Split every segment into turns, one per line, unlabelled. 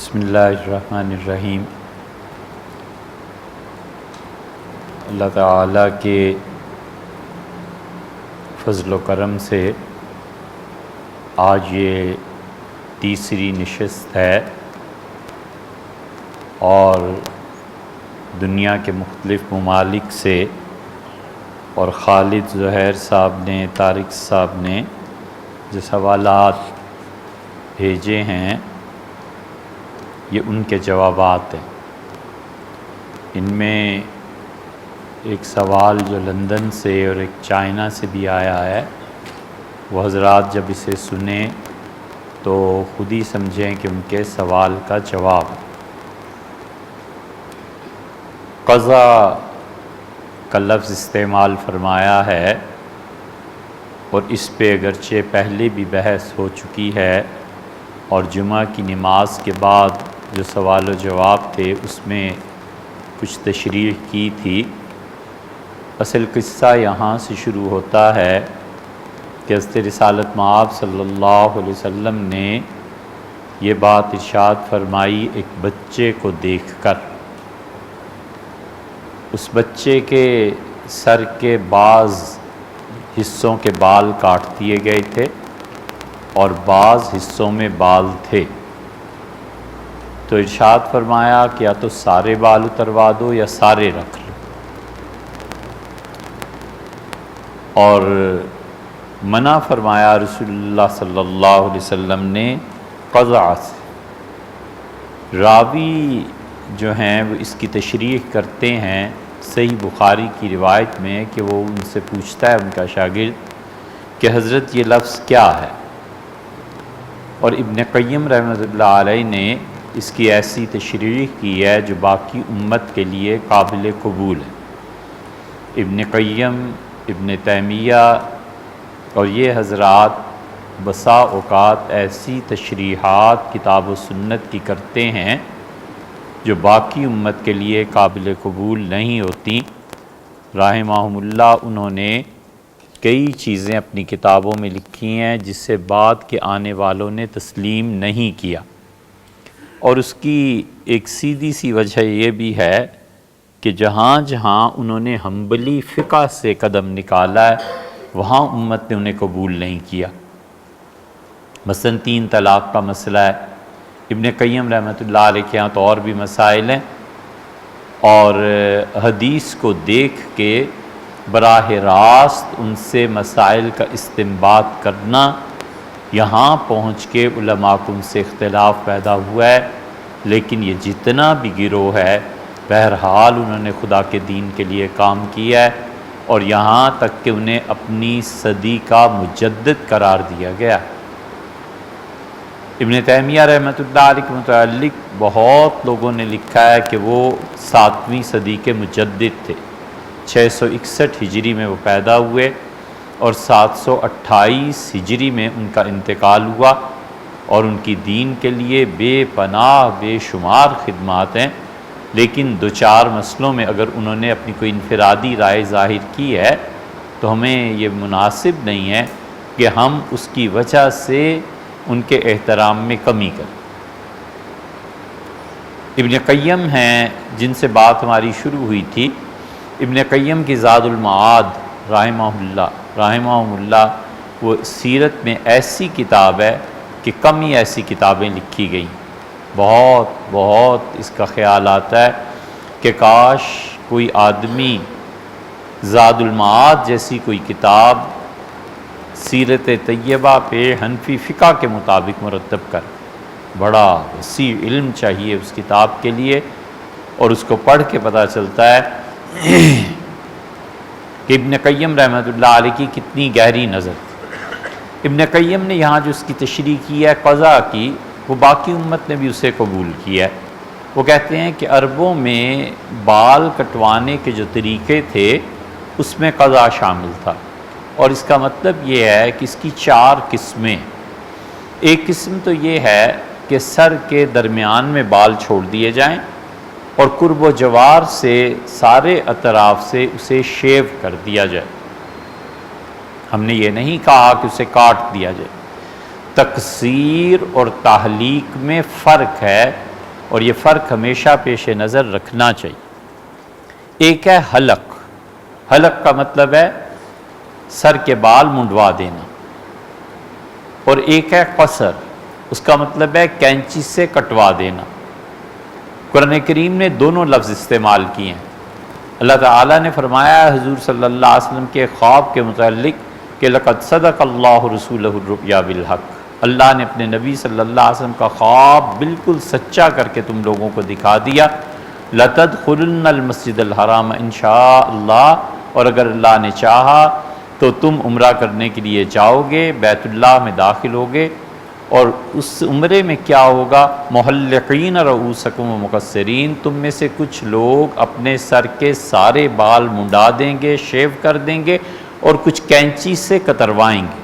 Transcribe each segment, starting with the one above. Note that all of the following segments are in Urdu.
بسم اللہ الرحمن الرحیم۔ اللہ تعالیٰ کے فضل و کرم سے آج یہ تیسری نشست ہے اور دنیا کے مختلف ممالک سے اور خالد زہیر صاحب نے، طارق صاحب نے جو سوالات بھیجے ہیں یہ ان کے جوابات ہیں۔ ان میں ایک سوال جو لندن سے اور ایک چائنا سے بھی آیا ہے، وہ حضرات جب اسے سنیں تو خود ہی سمجھیں کہ ان کے سوال کا جواب۔ قضا کا لفظ استعمال فرمایا ہے اور اس پہ اگرچہ پہلے بھی بحث ہو چکی ہے اور جمعہ کی نماز کے بعد جو سوال و جواب تھے اس میں کچھ تشریح کی تھی۔ اصل قصہ یہاں سے شروع ہوتا ہے کہ حضرت رسالت مآب صلی اللہ علیہ وسلم نے یہ بات ارشاد فرمائی ایک بچے کو دیکھ کر۔ اس بچے کے سر کے بعض حصوں کے بال کاٹ دیے گئے تھے اور بعض حصوں میں بال تھے، تو ارشاد فرمایا کہ یا تو سارے بال اتروا دو یا سارے رکھ لو، اور منع فرمایا رسول اللہ صلی اللہ علیہ وسلم نے قضا سے۔ راوی جو ہیں وہ اس کی تشریح کرتے ہیں صحیح بخاری کی روایت میں کہ وہ ان سے پوچھتا ہے ان کا شاگرد کہ حضرت یہ لفظ کیا ہے، اور ابن قیم رحمۃ اللہ علیہ نے اس کی ایسی تشریح کی ہے جو باقی امت کے لیے قابل قبول ہے۔ ابن قیم، ابن تیمیہ اور یہ حضرات بسا اوقات ایسی تشریحات کتاب و سنت کی کرتے ہیں جو باقی امت کے لیے قابل قبول نہیں ہوتی۔ رحمہم اللہ انہوں نے کئی چیزیں اپنی کتابوں میں لکھی ہیں جس سے بعد کے آنے والوں نے تسلیم نہیں کیا، اور اس کی ایک سیدھی سی وجہ یہ بھی ہے کہ جہاں جہاں انہوں نے حنبلی فقہ سے قدم نکالا ہے وہاں امت نے انہیں قبول نہیں کیا۔ مثلا 3 طلاق کا مسئلہ ہے، ابن قیم رحمۃ اللہ علیہ کے ہاں تو اور بھی مسائل ہیں، اور حدیث کو دیکھ کے براہ راست ان سے مسائل کا استنباط کرنا، یہاں پہنچ کے علماء کو ان سے اختلاف پیدا ہوا ہے۔ لیکن یہ جتنا بھی گروہ ہے بہرحال انہوں نے خدا کے دین کے لیے کام کیا ہے، اور یہاں تک کہ انہیں اپنی صدی کا مجدد قرار دیا گیا۔ ابن تیمیہ رحمۃ اللہ علیہ کے متعلق بہت لوگوں نے لکھا ہے کہ وہ 7ویں صدی کے مجدد تھے۔ 661 ہجری میں وہ پیدا ہوئے اور 728 ہجری میں ان کا انتقال ہوا، اور ان کی دین کے لیے بے پناہ بے شمار خدمات ہیں۔ لیکن 2-4 مسئلوں میں اگر انہوں نے اپنی کوئی انفرادی رائے ظاہر کی ہے تو ہمیں یہ مناسب نہیں ہے کہ ہم اس کی وجہ سے ان کے احترام میں کمی کریں۔ ابن قیم ہیں جن سے بات ہماری شروع ہوئی تھی۔ ابن قیم کی زاد المعاد رحمہ اللہ وہ سیرت میں ایسی کتاب ہے کہ کم ہی ایسی کتابیں لکھی گئیں۔ بہت اس کا خیال آتا ہے کہ کاش کوئی آدمی زاد المعاد جیسی کوئی کتاب سیرت طیبہ پہ حنفی فقہ کے مطابق مرتب کر۔ بڑا وسیع علم چاہیے اس کتاب کے لیے، اور اس کو پڑھ کے پتہ چلتا ہے کہ ابن قیم رحمۃ اللہ علیہ کی کتنی گہری نظر تھی۔ ابن قیم نے یہاں جو اس کی تشریح کی ہے قضا کی، وہ باقی امت نے بھی اسے قبول کیا ہے۔ وہ کہتے ہیں کہ عربوں میں بال کٹوانے کے جو طریقے تھے اس میں قضا شامل تھا، اور اس کا مطلب یہ ہے کہ اس کی 4 قسمیں۔ ایک قسم تو یہ ہے کہ سر کے درمیان میں بال چھوڑ دیے جائیں اور قرب و جوار سے سارے اطراف سے اسے شیو کر دیا جائے۔ ہم نے یہ نہیں کہا کہ اسے کاٹ دیا جائے۔ تقصیر اور تحلیق میں فرق ہے اور یہ فرق ہمیشہ پیش نظر رکھنا چاہیے۔ ایک ہے حلق، حلق کا مطلب ہے سر کے بال منڈوا دینا، اور ایک ہے قصر، اس کا مطلب ہے کینچی سے کٹوا دینا۔ قرآن کریم نے دونوں لفظ استعمال کیے ہیں۔ اللہ تعالیٰ نے فرمایا حضور صلی اللہ علیہ وسلم کے خواب کے متعلق کہ لقد صدق اللہ رسولہ الرؤیا بالحق، اللہ نے اپنے نبی صلی اللہ علیہ وسلم کا خواب بالکل سچا کر کے تم لوگوں کو دکھا دیا۔ لَتَدْخُلُنَّ الْمَسْجِدَ الْحَرَامَ انشاء اللہ، اور اگر اللہ نے چاہا تو تم عمرہ کرنے کے لیے جاؤ گے، بیت اللہ میں داخل ہوگے، اور اس عمرے میں کیا ہوگا؟ محلقین رؤوسکم ومقصرین، تم میں سے کچھ لوگ اپنے سر کے سارے بال منڈا دیں گے، شیو کر دیں گے، اور کچھ کینچی سے کتروائیں گے۔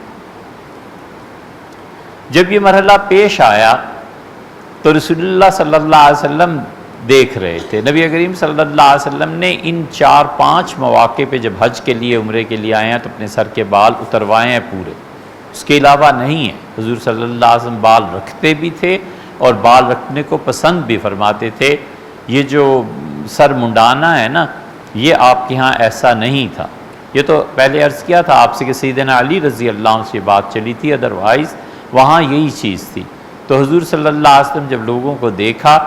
جب یہ مرحلہ پیش آیا تو رسول اللہ صلی اللہ علیہ وسلم دیکھ رہے تھے۔ نبی کریم صلی اللہ علیہ وسلم نے ان 4-5 مواقع پہ جب حج کے لیے عمرے کے لیے آئے ہیں تو اپنے سر کے بال اتروائے ہیں پورے، اس کے علاوہ نہیں ہے۔ حضور صلی اللہ علیہ وسلم بال رکھتے بھی تھے اور بال رکھنے کو پسند بھی فرماتے تھے۔ یہ جو سر منڈانا ہے نا، یہ آپ کے ہاں ایسا نہیں تھا۔ یہ تو پہلے عرض کیا تھا آپ سے کہ سیدنا علی رضی اللہ عنہ سے بات چلی تھی، ادروائز وہاں یہی چیز تھی۔ تو حضور صلی اللہ علیہ وسلم جب لوگوں کو دیکھا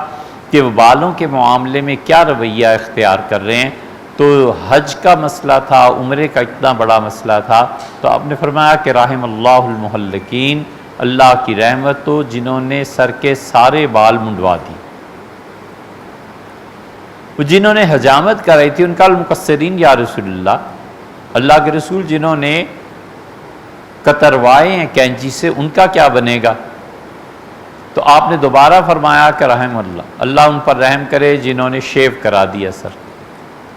کہ وہ بالوں کے معاملے میں کیا رویہ اختیار کر رہے ہیں، تو حج کا مسئلہ تھا، عمرے کا اتنا بڑا مسئلہ تھا، تو آپ نے فرمایا کہ رحم اللہ المحلقین، اللہ کی رحمت ہو جنہوں نے سر کے سارے بال منڈوا دی۔ وہ جنہوں نے حجامت کرائی تھی ان کا المقصرین یا رسول اللہ کے رسول جنہوں نے کتروائے ہیں کینچی سے، ان کا کیا بنے گا؟ تو آپ نے دوبارہ فرمایا کہ رحم اللہ ان پر رحم کرے جنہوں نے شیو کرا دیا سر۔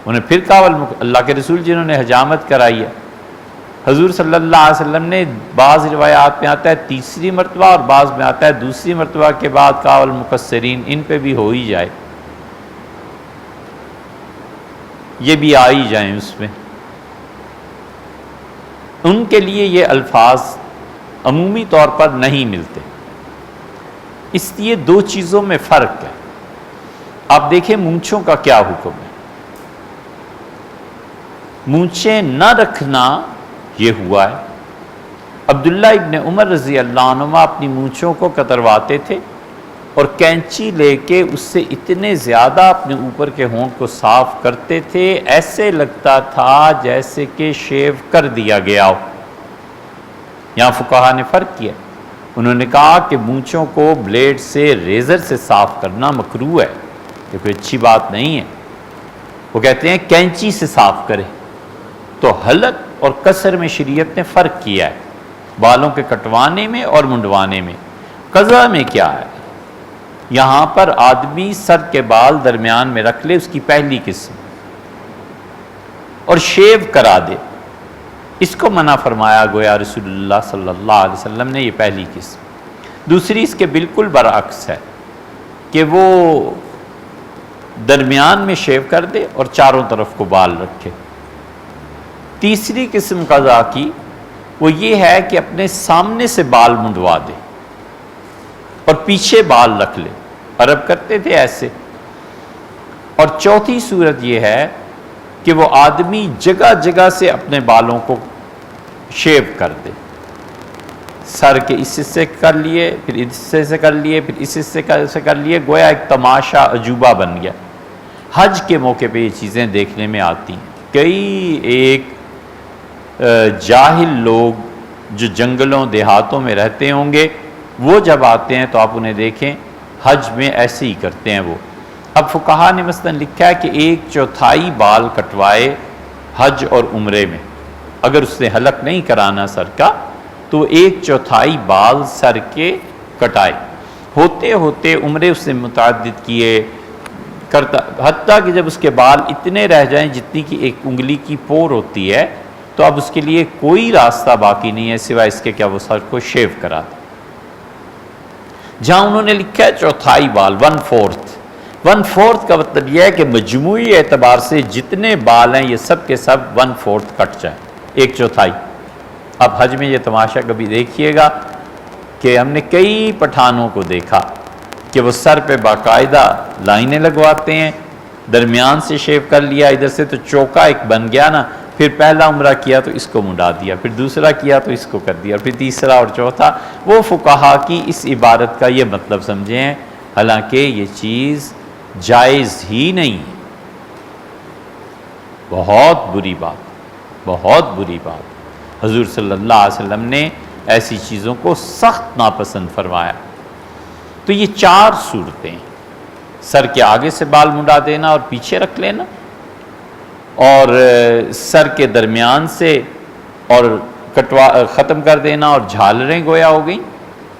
انہیں پھر کہا اللہ کے رسول جنہوں نے حجامت کرائی ہے۔ حضور صلی اللہ علیہ وسلم نے بعض روایات میں آتا ہے تیسری مرتبہ اور بعض میں آتا ہے دوسری مرتبہ کے بعد کہا المقصرین، ان پہ بھی ہو ہی جائے، یہ بھی آ ہی جائیں اس میں۔ ان کے لیے یہ الفاظ عمومی طور پر نہیں ملتے، اس لیے دو چیزوں میں فرق ہے۔ آپ دیکھیں مونچھوں کا کیا حکم ہے۔ مونچھیں نہ رکھنا یہ ہوا ہے۔ عبداللہ ابن عمر رضی اللہ عنہ اپنی مونچھوں کو کترواتے تھے اور کینچی لے کے اس سے اتنے زیادہ اپنے اوپر کے ہونٹ کو صاف کرتے تھے ایسے لگتا تھا جیسے کہ شیو کر دیا گیا ہو۔ یہاں فقہا نے فرق کیا، انہوں نے کہا کہ مونچھوں کو بلیڈ سے، ریزر سے صاف کرنا مکروہ ہے، یہ کوئی اچھی بات نہیں ہے۔ وہ کہتے ہیں کینچی سے صاف کرے۔ تو حلق اور قصر میں شریعت نے فرق کیا ہے، بالوں کے کٹوانے میں اور منڈوانے میں۔ قضا میں کیا ہے؟ یہاں پر آدمی سر کے بال درمیان میں رکھ لے، اس کی پہلی قسم، اور شیو کرا دے، اس کو منع فرمایا گویا رسول اللہ صلی اللہ علیہ وسلم نے، یہ پہلی قسم۔ دوسری اس کے بالکل برعکس ہے کہ وہ درمیان میں شیو کر دے اور چاروں طرف کو بال رکھے۔ تیسری قسم قضا کی وہ یہ ہے کہ اپنے سامنے سے بال منڈوا دے اور پیچھے بال رکھ لے، عرب کرتے تھے ایسے۔ اور چوتھی صورت یہ ہے کہ وہ آدمی جگہ جگہ سے اپنے بالوں کو شیو کر دے، سر کے اس حصے کر لیے، پھر اس حصے سے کر لیے، پھر اس حصے سے کر لیے، گویا ایک تماشا عجوبہ بن گیا۔ حج کے موقع پہ یہ چیزیں دیکھنے میں آتی ہیں۔ کئی ایک جاہل لوگ جو جنگلوں دیہاتوں میں رہتے ہوں گے، وہ جب آتے ہیں تو آپ انہیں دیکھیں حج میں ایسے ہی کرتے ہیں وہ۔ اب فقہا نے مثلا لکھا ہے کہ 1/4 بال کٹوائے حج اور عمرے میں، اگر اس نے حلق نہیں کرانا سر کا تو 1/4 بال سر کے کٹائے۔ ہوتے ہوتے عمرے اس نے متعدد کیے کرتا، حتیٰ کہ جب اس کے بال اتنے رہ جائیں جتنی کی ایک انگلی کی پور ہوتی ہے تو اب اس کے لیے کوئی راستہ باقی نہیں ہے سوائے اس کے کیا وہ سر کو شیو کرا دے۔ جہاں انہوں نے لکھا ہے 1/4 بال، 1/4 کا مطلب یہ ہے کہ مجموعی اعتبار سے جتنے بال ہیں یہ سب کے سب 1/4 کٹ جائیں، 1/4۔ اب حج میں یہ تماشا کبھی دیکھیے گا کہ ہم نے کئی پٹھانوں کو دیکھا کہ وہ سر پہ باقاعدہ لائنیں لگواتے ہیں، درمیان سے شیو کر لیا، ادھر سے تو چوکا ایک بن گیا نا، پھر پہلا عمرہ کیا تو اس کو منڈا دیا، پھر دوسرا کیا تو اس کو کر دیا، پھر تیسرا اور چوتھا۔ وہ فقہا کی اس عبارت کا یہ مطلب سمجھے ہیں، حالانکہ یہ چیز جائز ہی نہیں ہے۔ بہت بری بات، بہت بری بات۔ حضور صلی اللہ علیہ وسلم نے ایسی چیزوں کو سخت ناپسند فرمایا۔ تو یہ 4 صورتیں، سر کے آگے سے بال منڈا دینا اور پیچھے رکھ لینا، اور سر کے درمیان سے اور ختم کر دینا اور جھالریں گویا ہو گئیں،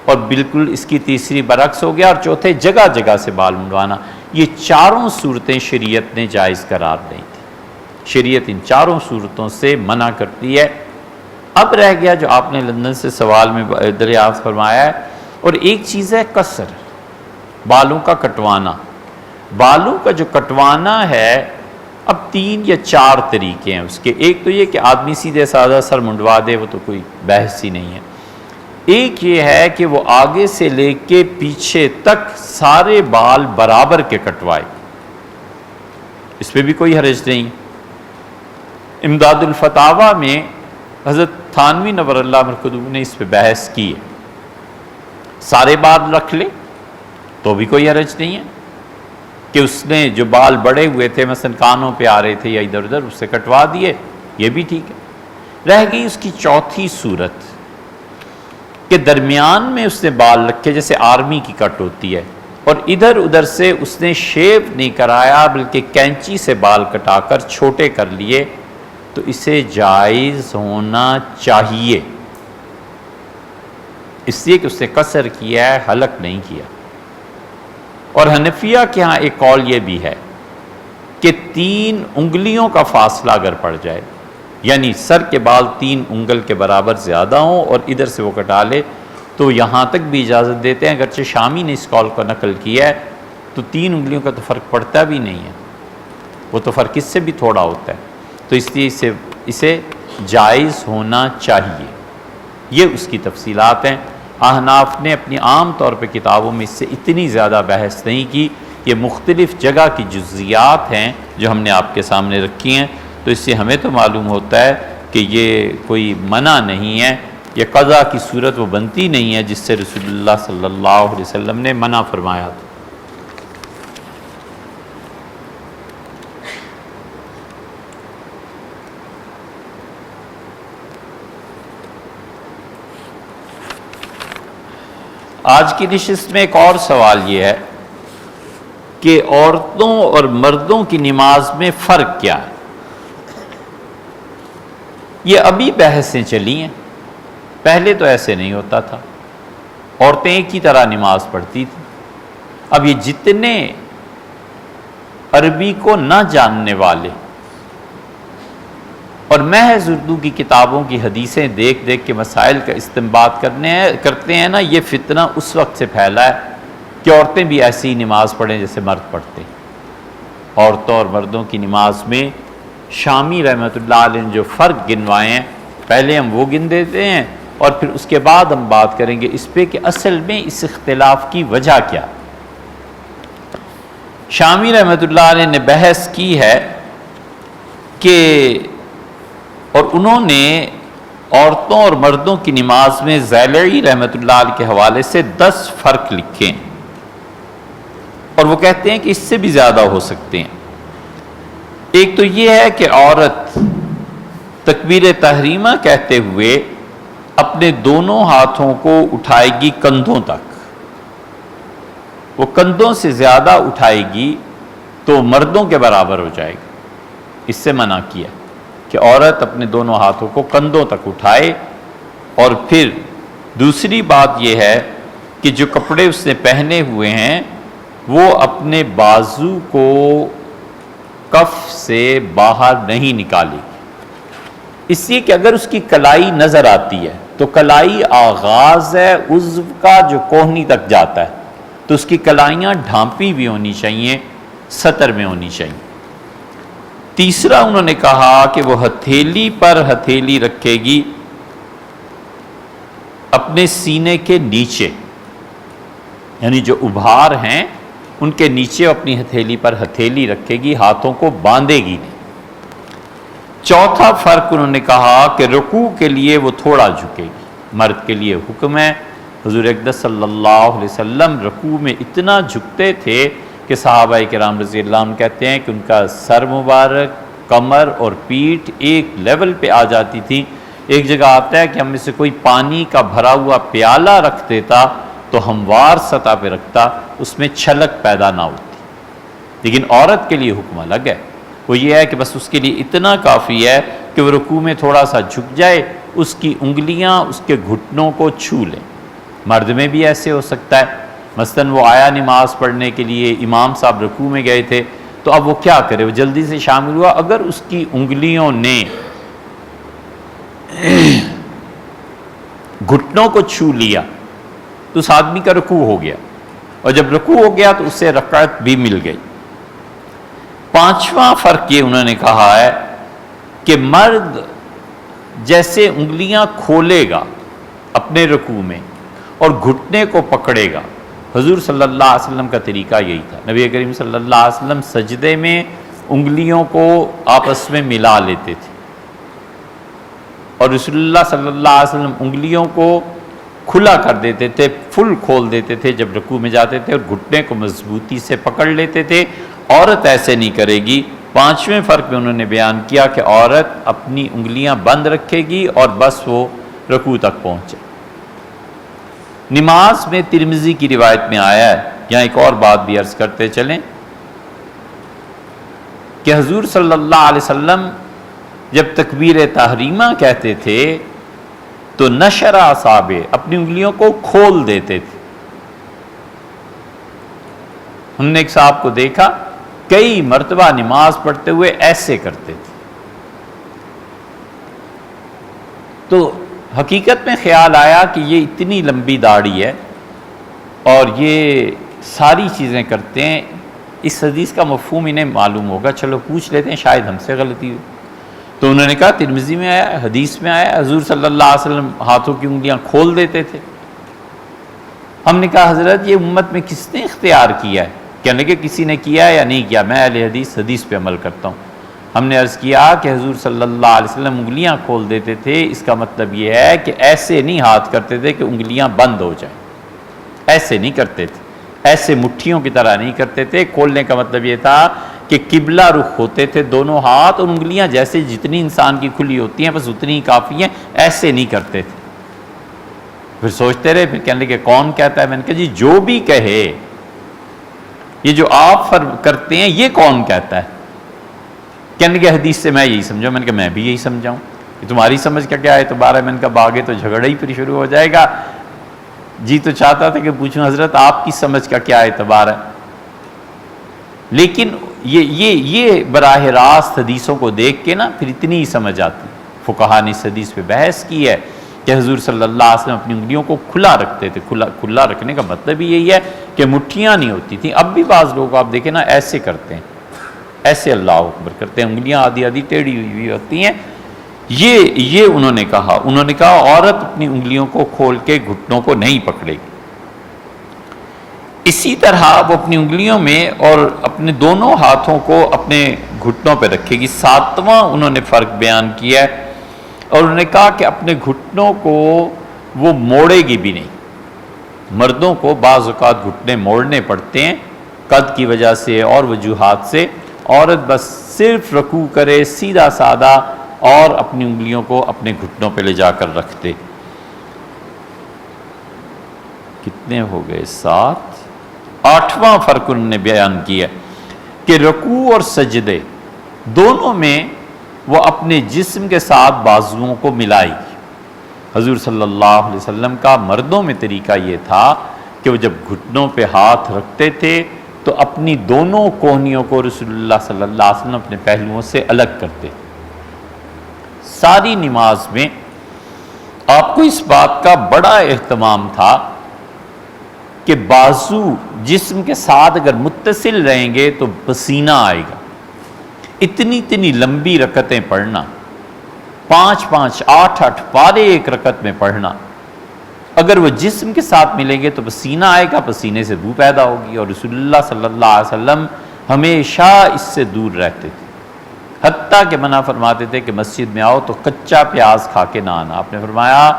اور بالکل اس کی تیسری برعکس ہو گیا، اور چوتھے جگہ جگہ سے بال منڈوانا۔ یہ 4 صورتیں شریعت نے جائز قرار دی تھی۔ شریعت ان 4 صورتوں سے منع کرتی ہے۔ اب رہ گیا جو آپ نے لندن سے سوال میں دریافت فرمایا ہے، اور ایک چیز ہے قصر، بالوں کا کٹوانا۔ بالوں کا جو کٹوانا ہے، اب 3 یا 4 طریقے ہیں اس کے۔ ایک تو یہ کہ آدمی سیدھے سادہ سر منڈوا دے، وہ تو کوئی بحث ہی نہیں ہے۔ ایک یہ ہے کہ وہ آگے سے لے کے پیچھے تک سارے بال برابر کے کٹوائے، اس پہ بھی کوئی حرج نہیں۔ امداد الفتاویٰ میں حضرت تھانوی نور اللہ مرکزہ نے اس پہ بحث کی ہے۔ سارے بال رکھ لے تو بھی کوئی حرج نہیں ہے، کہ اس نے جو بال بڑے ہوئے تھے مثلا کانوں پہ آ رہے تھے یا ادھر ادھر، اس سے کٹوا دیے، یہ بھی ٹھیک ہے۔ رہ گئی اس کی چوتھی صورت کہ درمیان میں اس نے بال رکھے، جیسے آرمی کی کٹ ہوتی ہے، اور ادھر ادھر سے اس نے شیو نہیں کرایا بلکہ کینچی سے بال کٹا کر چھوٹے کر لیے، تو اسے جائز ہونا چاہیے، اس لیے کہ اس نے قصر کیا ہے، حلق نہیں کیا۔ اور حنفیہ کے ہاں ایک قول یہ بھی ہے کہ 3 انگلیوں کا فاصلہ اگر پڑ جائے، یعنی سر کے بال 3 انگل کے برابر زیادہ ہوں اور ادھر سے وہ کٹا لے، تو یہاں تک بھی اجازت دیتے ہیں۔ اگرچہ شامی نے اس قول کو نقل کیا ہے، تو 3 انگلیوں کا تو فرق پڑتا بھی نہیں ہے، وہ تو فرق اس سے بھی تھوڑا ہوتا ہے، تو اس لیے اسے جائز ہونا چاہیے۔ یہ اس کی تفصیلات ہیں۔ احناف نے اپنی عام طور پہ کتابوں میں اس سے اتنی زیادہ بحث نہیں کی، یہ مختلف جگہ کی جزیات ہیں جو ہم نے آپ کے سامنے رکھی ہیں، تو اس سے ہمیں تو معلوم ہوتا ہے کہ یہ کوئی منع نہیں ہے، یہ قضا کی صورت وہ بنتی نہیں ہے جس سے رسول اللہ صلی اللہ علیہ وسلم نے منع فرمایا تھا۔ آج کی نشست میں ایک اور سوال یہ ہے کہ عورتوں اور مردوں کی نماز میں فرق کیا ہے؟ یہ ابھی بحثیں چلی ہیں، پہلے تو ایسے نہیں ہوتا تھا، عورتیں ایک ہی طرح نماز پڑھتی تھیں۔ اب یہ جتنے عربی کو نہ جاننے والے اور محض اردو کی کتابوں کی حدیثیں دیکھ دیکھ کے مسائل کا استنباط کرتے ہیں نا، یہ فتنہ اس وقت سے پھیلا ہے کہ عورتیں بھی ایسی ہی نماز پڑھیں جیسے مرد پڑھتے ہیں۔ عورتوں اور مردوں کی نماز میں شامی رحمۃ اللہ علیہ نے جو فرق گنوائے ہیں، پہلے ہم وہ گن دیتے ہیں اور پھر اس کے بعد ہم بات کریں گے اس پہ کہ اصل میں اس اختلاف کی وجہ کیا۔ شامی رحمۃ اللہ علیہ نے بحث کی ہے کہ، اور انہوں نے عورتوں اور مردوں کی نماز میں زیلعی رحمۃ اللہ علیہ کے حوالے سے 10 فرق لکھے ہیں، اور وہ کہتے ہیں کہ اس سے بھی زیادہ ہو سکتے ہیں۔ ایک تو یہ ہے کہ عورت تکبیر تحریمہ کہتے ہوئے اپنے دونوں ہاتھوں کو اٹھائے گی کندھوں تک، وہ کندھوں سے زیادہ اٹھائے گی تو مردوں کے برابر ہو جائے گی۔ اس سے منع کیا کہ عورت اپنے دونوں ہاتھوں کو کندھوں تک اٹھائے، اور پھر دوسری بات یہ ہے کہ جو کپڑے اس نے پہنے ہوئے ہیں وہ اپنے بازو کو کف سے باہر نہیں نکالے گی، اس لیے کہ اگر اس کی کلائی نظر آتی ہے تو کلائی آغاز ہے عضو کا جو کوہنی تک جاتا ہے، تو اس کی کلائیاں ڈھانپی بھی ہونی چاہیے، سطر میں ہونی چاہیے۔ تیسرا انہوں نے کہا کہ وہ ہتھیلی پر ہتھیلی رکھے گی اپنے سینے کے نیچے، یعنی جو ابھار ہیں ان کے نیچے اپنی ہتھیلی پر ہتھیلی رکھے گی، ہاتھوں کو باندھے گی نہیں۔ چوتھا فرق انہوں نے کہا کہ رکوع کے لیے وہ تھوڑا جھکے گی، مرد کے لیے حکم ہے۔ حضور اقدس صلی اللہ علیہ وسلم رکوع میں اتنا جھکتے تھے کہ صحابہ کرام رضی اللہ عنہ کہتے ہیں کہ ان کا سر مبارک، کمر اور پیٹھ ایک لیول پہ آ جاتی تھی۔ ایک جگہ آتا ہے کہ ہم میں سے کوئی پانی کا بھرا ہوا پیالہ رکھ دیتا تو ہموار سطح پہ رکھتا، اس میں چھلک پیدا نہ ہوتی۔ لیکن عورت کے لیے حکم الگ ہے، وہ یہ ہے کہ بس اس کے لیے اتنا کافی ہے کہ وہ رکوع میں تھوڑا سا جھک جائے، اس کی انگلیاں اس کے گھٹنوں کو چھو لیں۔ مرد میں بھی ایسے ہو سکتا ہے، مثلاً وہ آیا نماز پڑھنے کے لیے، امام صاحب رکوع میں گئے تھے، تو اب وہ کیا کرے، وہ جلدی سے شامل ہوا، اگر اس کی انگلیوں نے گھٹنوں کو چھو لیا تو اس آدمی کا رکوع ہو گیا، اور جب رکوع ہو گیا تو اس سے رکعت بھی مل گئی۔ پانچواں فرق یہ انہوں نے کہا ہے کہ مرد جیسے انگلیاں کھولے گا اپنے رکوع میں اور گھٹنے کو پکڑے گا، حضور صلی اللہ علیہ وسلم کا طریقہ یہی تھا۔ نبی کریم صلی اللہ علیہ وسلم سجدے میں انگلیوں کو آپس میں ملا لیتے تھے، اور رسول اللہ صلی اللہ علیہ وسلم انگلیوں کو کھلا کر دیتے تھے، فل کھول دیتے تھے جب رکوع میں جاتے تھے، اور گھٹنے کو مضبوطی سے پکڑ لیتے تھے۔ عورت ایسے نہیں کرے گی۔ پانچویں فرق میں انہوں نے بیان کیا کہ عورت اپنی انگلیاں بند رکھے گی اور بس وہ رکوع تک پہنچے۔ نماز میں ترمذی کی روایت میں آیا ہے، یہاں ایک اور بات بھی عرض کرتے چلیں کہ حضور صلی اللہ علیہ وسلم جب تکبیر تحریمہ کہتے تھے تو نشر اصابع، اپنی انگلیوں کو کھول دیتے تھے۔ ہم نے ایک صاحب کو دیکھا کئی مرتبہ نماز پڑھتے ہوئے ایسے کرتے تھے، تو حقیقت میں خیال آیا کہ یہ اتنی لمبی داڑھی ہے اور یہ ساری چیزیں کرتے ہیں، اس حدیث کا مفہوم انہیں معلوم ہوگا، چلو پوچھ لیتے ہیں، شاید ہم سے غلطی ہو۔ تو انہوں نے کہا ترمذی میں آیا، حدیث میں آیا، حضور صلی اللہ علیہ وسلم ہاتھوں کی انگلیاں کھول دیتے تھے۔ ہم نے کہا حضرت یہ امت میں کس نے اختیار کیا ہے؟ کہنے کہ کسی نے کیا یا نہیں کیا، میں اہل حدیث پہ عمل کرتا ہوں۔ ہم نے عرض کیا کہ حضور صلی اللہ علیہ وسلم انگلیاں کھول دیتے تھے، اس کا مطلب یہ ہے کہ ایسے نہیں ہاتھ کرتے تھے کہ انگلیاں بند ہو جائیں، ایسے نہیں کرتے تھے، ایسے مٹھیوں کی طرح نہیں کرتے تھے۔ کھولنے کا مطلب یہ تھا کہ قبلہ رخ ہوتے تھے دونوں ہاتھ، اور انگلیاں جیسے جتنی انسان کی کھلی ہوتی ہیں بس اتنی ہی کافی ہیں، ایسے نہیں کرتے تھے۔ پھر سوچتے رہے، پھر کہنے لگے کون کہتا ہے؟ میں نے کہا جی جو بھی کہے، یہ جو آپ کرتے ہیں یہ کون کہتا ہے؟ کہنے لگے حدیث سے میں یہی سمجھا۔ میں نے کہا میں بھی یہی سمجھاؤں، یہ تمہاری سمجھ کا کیا ہے اعتبار ہے؟ میں نے کہا باغے تو جھگڑا ہی پھر شروع ہو جائے گا۔ جی تو چاہتا تھا کہ پوچھوں حضرت آپ کی سمجھ کا کیا اعتبار ہے، لیکن یہ براہ راست حدیثوں کو دیکھ کے نا پھر اتنی ہی سمجھ آتی۔ فقہا نے اس حدیث پہ بحث کی ہے کہ حضور صلی اللہ علیہ وسلم اپنی انگلیوں کو کھلا رکھتے تھے۔ کھلا رکھنے کا مطلب ہی یہی ہے کہ مٹھیاں نہیں ہوتی تھیں۔ اب بھی بعض لوگ آپ دیکھیں نا ایسے کرتے ہیں، ایسے اللہ اکبر کرتے ہیں، انگلیاں آدھی آدھی ٹیڑھی ہوئی ہوتی ہیں۔ یہ انہوں نے کہا عورت اپنی انگلیوں کو کھول کے گھٹنوں کو نہیں پکڑے گی۔ اسی طرح وہ اپنی انگلیوں میں اور اپنے دونوں ہاتھوں کو اپنے گھٹنوں پہ رکھے گی۔ ساتواں انہوں نے فرق بیان کیا ہے، اور انہوں نے کہا کہ اپنے گھٹنوں کو وہ موڑے گی بھی نہیں۔ مردوں کو بعض اوقات گھٹنے موڑنے پڑتے ہیں قد کی وجہ سے اور وجوہات سے، عورت بس صرف رکوع کرے سیدھا سادہ اور اپنی انگلیوں کو اپنے گھٹنوں پہ لے جا کر رکھ دے۔ کتنے ہو گئے؟ 7۔ 8واں فرق انہوں نے بیان کیا کہ رکوع اور سجدے دونوں میں وہ اپنے جسم کے ساتھ بازوؤں کو ملائے گی۔ حضور صلی اللہ علیہ وسلم کا مردوں میں طریقہ یہ تھا کہ وہ جب گھٹنوں پہ ہاتھ رکھتے تھے تو اپنی دونوں کوہنیوں کو رسول اللہ صلی اللہ علیہ وسلم اپنے پہلوؤں سے الگ کرتے۔ ساری نماز میں آپ کو اس بات کا بڑا اہتمام تھا کہ بازو جسم کے ساتھ اگر متصل رہیں گے تو پسینہ آئے گا۔ اتنی لمبی رکعتیں پڑھنا، 5 5 8 8 پارے ایک رکعت میں پڑھنا، اگر وہ جسم کے ساتھ ملیں گے تو پسینہ آئے گا، پسینے سے بو پیدا ہوگی، اور رسول اللہ صلی اللہ علیہ وسلم ہمیشہ اس سے دور رہتے تھے، حتیٰ کہ منع فرماتے تھے کہ مسجد میں آؤ تو کچا پیاز کھا کے نہ آنا۔ آپ نے فرمایا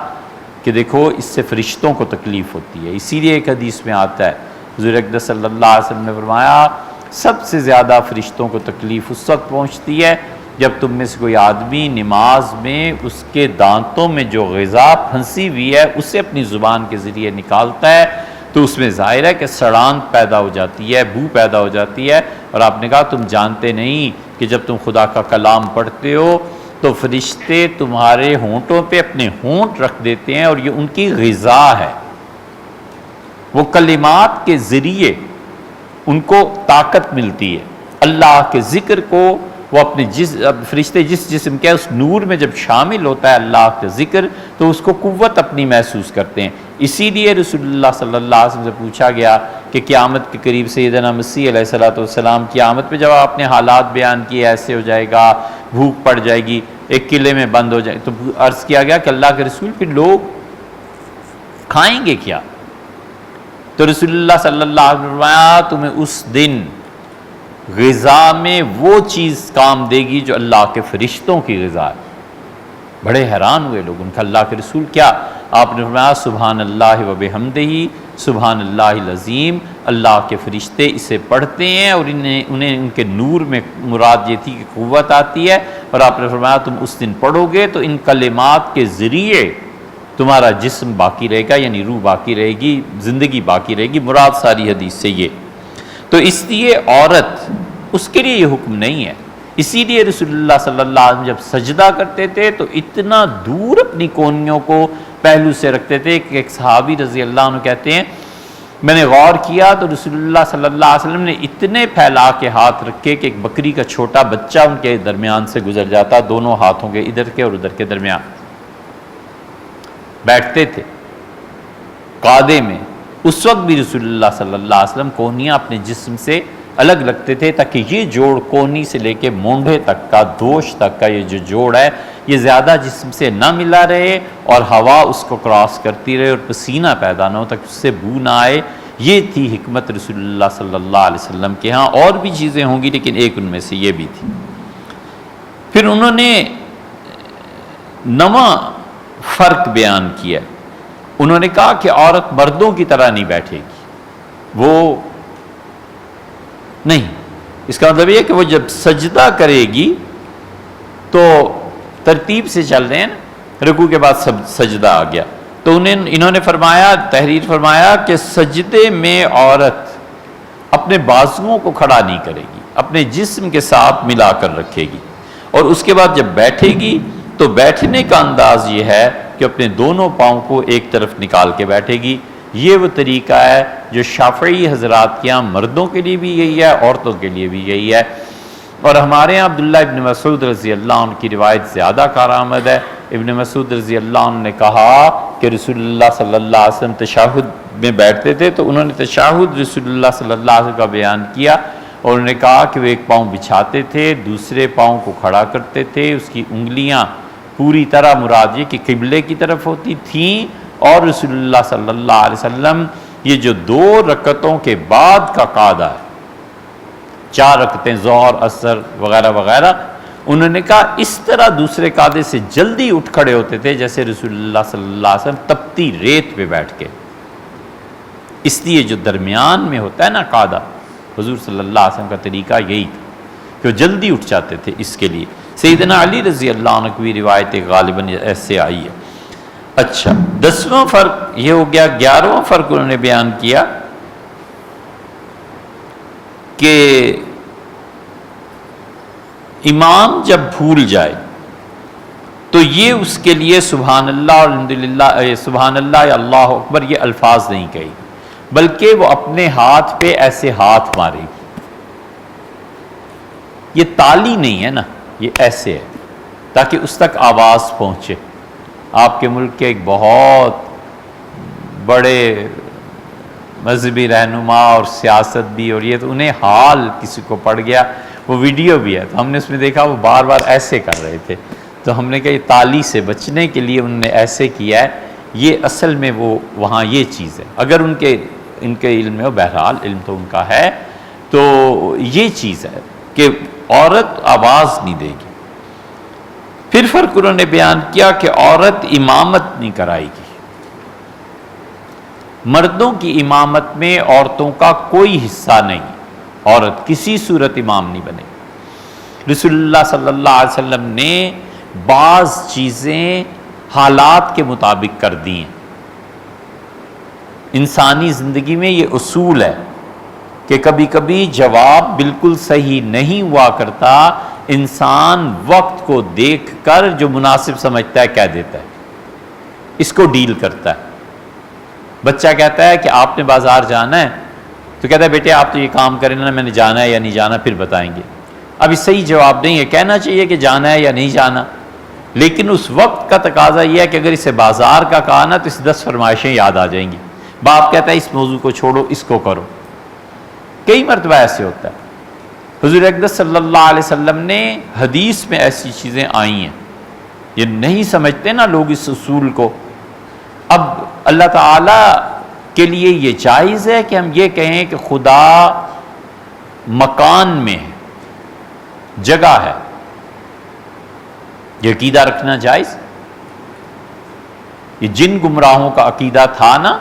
کہ دیکھو اس سے فرشتوں کو تکلیف ہوتی ہے، اسی لیے ایک حدیث میں آتا ہے حضور اقدس صلی اللہ علیہ وسلم نے فرمایا سب سے زیادہ فرشتوں کو تکلیف اس وقت پہنچتی ہے جب تم میں سے کوئی آدمی نماز میں اس کے دانتوں میں جو غذا پھنسی ہوئی ہے اسے اپنی زبان کے ذریعے نکالتا ہے تو اس میں ظاہر ہے کہ سڑان پیدا ہو جاتی ہے، بو پیدا ہو جاتی ہے۔ اور آپ نے کہا تم جانتے نہیں کہ جب تم خدا کا کلام پڑھتے ہو تو فرشتے تمہارے ہونٹوں پہ اپنے ہونٹ رکھ دیتے ہیں اور یہ ان کی غذا ہے، وہ کلمات کے ذریعے ان کو طاقت ملتی ہے، اللہ کے ذکر کو وہ اپنے فرشتے جس جسم کے اس نور میں جب شامل ہوتا ہے اللہ کا ذکر تو اس کو قوت اپنی محسوس کرتے ہیں۔ اسی لیے رسول اللہ صلی اللہ علیہ وسلم سے پوچھا گیا کہ قیامت کے قریب سیدنا مسیح علیہ السلام قیامت پہ جب آپ نے حالات بیان کیے ایسے ہو جائے گا، بھوک پڑ جائے گی، ایک قلعے میں بند ہو جائے، تو عرض کیا گیا کہ اللہ کے رسول پھر لوگ کھائیں گے کیا؟ تو رسول اللہ صلی اللہ علیہ وسلم نے فرمایا تمہیں اس دن غذا میں وہ چیز کام دے گی جو اللہ کے فرشتوں کی غذا ہے۔ بڑے حیران ہوئے لوگ، ان کا اللہ کے رسول کیا؟ آپ نے فرمایا سبحان اللہ و بحمدہ سبحان اللہ العظیم، اللہ کے فرشتے اسے پڑھتے ہیں اور انہیں ان کے نور میں مراد یہ تھی کہ قوت آتی ہے، اور آپ نے فرمایا تم اس دن پڑھو گے تو ان کلمات کے ذریعے تمہارا جسم باقی رہے گا، یعنی روح باقی رہے گی، زندگی باقی رہے گی، مراد ساری حدیث سے یہ۔ تو اس لیے عورت اس کے لیے یہ حکم نہیں ہے، اسی لیے رسول اللہ صلی اللہ علیہ وسلم جب سجدہ کرتے تھے تو اتنا دور اپنی کونیوں کو پہلو سے رکھتے تھے کہ ایک صحابی رضی اللہ عنہ کہتے ہیں میں نے غور کیا تو رسول اللہ صلی اللہ علیہ وسلم نے اتنے پھیلا کے ہاتھ رکھے کہ ایک بکری کا چھوٹا بچہ ان کے درمیان سے گزر جاتا، دونوں ہاتھوں کے ادھر کے اور ادھر کے درمیان بیٹھتے تھے قعدے میں۔ اس وقت بھی رسول اللہ صلی اللہ علیہ وسلم کونیاں اپنے جسم سے الگ لگتے تھے تاکہ یہ جوڑ کونی سے لے کے مونڈھے تک کا، دوش تک کا یہ جو جوڑ ہے یہ زیادہ جسم سے نہ ملا رہے اور ہوا اس کو کراس کرتی رہے اور پسینہ پیدا نہ ہو تاکہ اس سے بو نہ آئے۔ یہ تھی حکمت رسول اللہ صلی اللہ علیہ وسلم کے ہاں، اور بھی چیزیں ہوں گی لیکن ایک ان میں سے یہ بھی تھی۔ پھر انہوں نے نواں فرق بیان کیا، انہوں نے کہا کہ عورت مردوں کی طرح نہیں بیٹھے گی، وہ نہیں، اس کا مطلب یہ کہ وہ جب سجدہ کرے گی تو ترتیب سے چل رہے ہیں نا، رکوع کے بعد سجدہ آ گیا تو انہوں نے فرمایا، تحریر فرمایا کہ سجدے میں عورت اپنے بازوؤں کو کھڑا نہیں کرے گی، اپنے جسم کے ساتھ ملا کر رکھے گی، اور اس کے بعد جب بیٹھے گی تو بیٹھنے کا انداز یہ ہے کہ اپنے دونوں پاؤں کو ایک طرف نکال کے بیٹھے گی۔ یہ وہ طریقہ ہے جو شافعی حضرات کے یہاں مردوں کے لیے بھی یہی ہے، عورتوں کے لیے بھی یہی ہے، اور ہمارے یہاں عبداللہ ابن مسعود رضی اللہ عنہ کی روایت زیادہ کارآمد ہے۔ ابن مسعود رضی اللہ عنہ نے کہا کہ رسول اللہ صلی اللہ علیہ وسلم تشہد میں بیٹھتے تھے تو انہوں نے تشہد رسول اللہ صلی اللہ علیہ وسلم کا بیان کیا، اور انہوں نے کہا کہ وہ ایک پاؤں بچھاتے تھے، دوسرے پاؤں کو کھڑا کرتے تھے، اس کی انگلیاں پوری طرح مراد یہ کہ قبلے کی طرف ہوتی تھیں، اور رسول اللہ صلی اللہ علیہ وسلم یہ جو 2 رکعتوں کے بعد کا قعدہ ہے، 4 رکعتیں ظہر عصر وغیرہ وغیرہ، انہوں نے کہا اس طرح دوسرے قعدے سے جلدی اٹھ کھڑے ہوتے تھے جیسے رسول اللہ صلی اللہ علیہ وسلم تپتی ریت پہ بیٹھ کے۔ اس لیے جو درمیان میں ہوتا ہے نا قعدہ، حضور صلی اللہ علیہ وسلم کا طریقہ یہی تھا کہ وہ جلدی اٹھ جاتے تھے۔ اس کے لیے سیدنا علی رضی اللہ عنہ کی روایت غالباً ایسے آئی ہے۔ اچھا، 10واں فرق یہ ہو گیا۔ 11واں فرق انہوں نے بیان کیا کہ امام جب بھول جائے تو یہ اس کے لیے سبحان اللہ اور الحمدللہ، سبحان اللہ یا اللہ اکبر یہ الفاظ نہیں کہے گی، بلکہ وہ اپنے ہاتھ پہ ایسے ہاتھ مارے گی۔ یہ تالی نہیں ہے نا، یہ ایسے ہے تاکہ اس تک آواز پہنچے۔ آپ کے ملک کے ایک بہت بڑے مذہبی رہنما اور سیاست بھی، اور یہ تو انہیں حال کسی کو پڑ گیا، وہ ویڈیو بھی ہے تو ہم نے اس میں دیکھا وہ بار بار ایسے کر رہے تھے، تو ہم نے کہا یہ تالی سے بچنے کے لیے انہوں نے ایسے کیا ہے۔ یہ اصل میں وہ وہاں یہ چیز ہے. اگر ان کے علم میں ہو، بہرحال علم تو ان کا ہے، تو یہ چیز ہے کہ عورت آواز نہیں دے گی. پھر فرق انہوں نے بیان کیا کہ عورت امامت نہیں کرائے گی. مردوں کی امامت میں عورتوں کا کوئی حصہ نہیں، عورت کسی صورت امام نہیں بنے. رسول اللہ صلی اللہ علیہ وسلم نے بعض چیزیں حالات کے مطابق کر دی ہیں. انسانی زندگی میں یہ اصول ہے کہ کبھی کبھی جواب بالکل صحیح نہیں ہوا کرتا، انسان وقت کو دیکھ کر جو مناسب سمجھتا ہے کہہ دیتا ہے، اس کو ڈیل کرتا ہے. بچہ کہتا ہے کہ آپ نے بازار جانا ہے، تو کہتا ہے بیٹے آپ تو یہ کام کریں نا، میں نے جانا ہے یا نہیں جانا پھر بتائیں گے. ابھی صحیح جواب نہیں ہے، کہنا چاہیے کہ جانا ہے یا نہیں جانا، لیکن اس وقت کا تقاضا یہ ہے کہ اگر اسے بازار کا کہا نا تو اس 10 فرمائشیں یاد آ جائیں گی. باپ کہتا ہے اس موضوع کو چھوڑو، اس کو کرو. کئی مرتبہ ایسے ہوتا ہے. حضور اقدس صلی اللہ علیہ وسلم نے حدیث میں ایسی چیزیں آئی ہیں، یہ نہیں سمجھتے نا لوگ اس اصول کو. اب اللہ تعالیٰ کے لیے یہ جائز ہے کہ ہم یہ کہیں کہ خدا مکان میں ہے، جگہ ہے، یہ عقیدہ رکھنا جائز؟ یہ جن گمراہوں کا عقیدہ تھا نا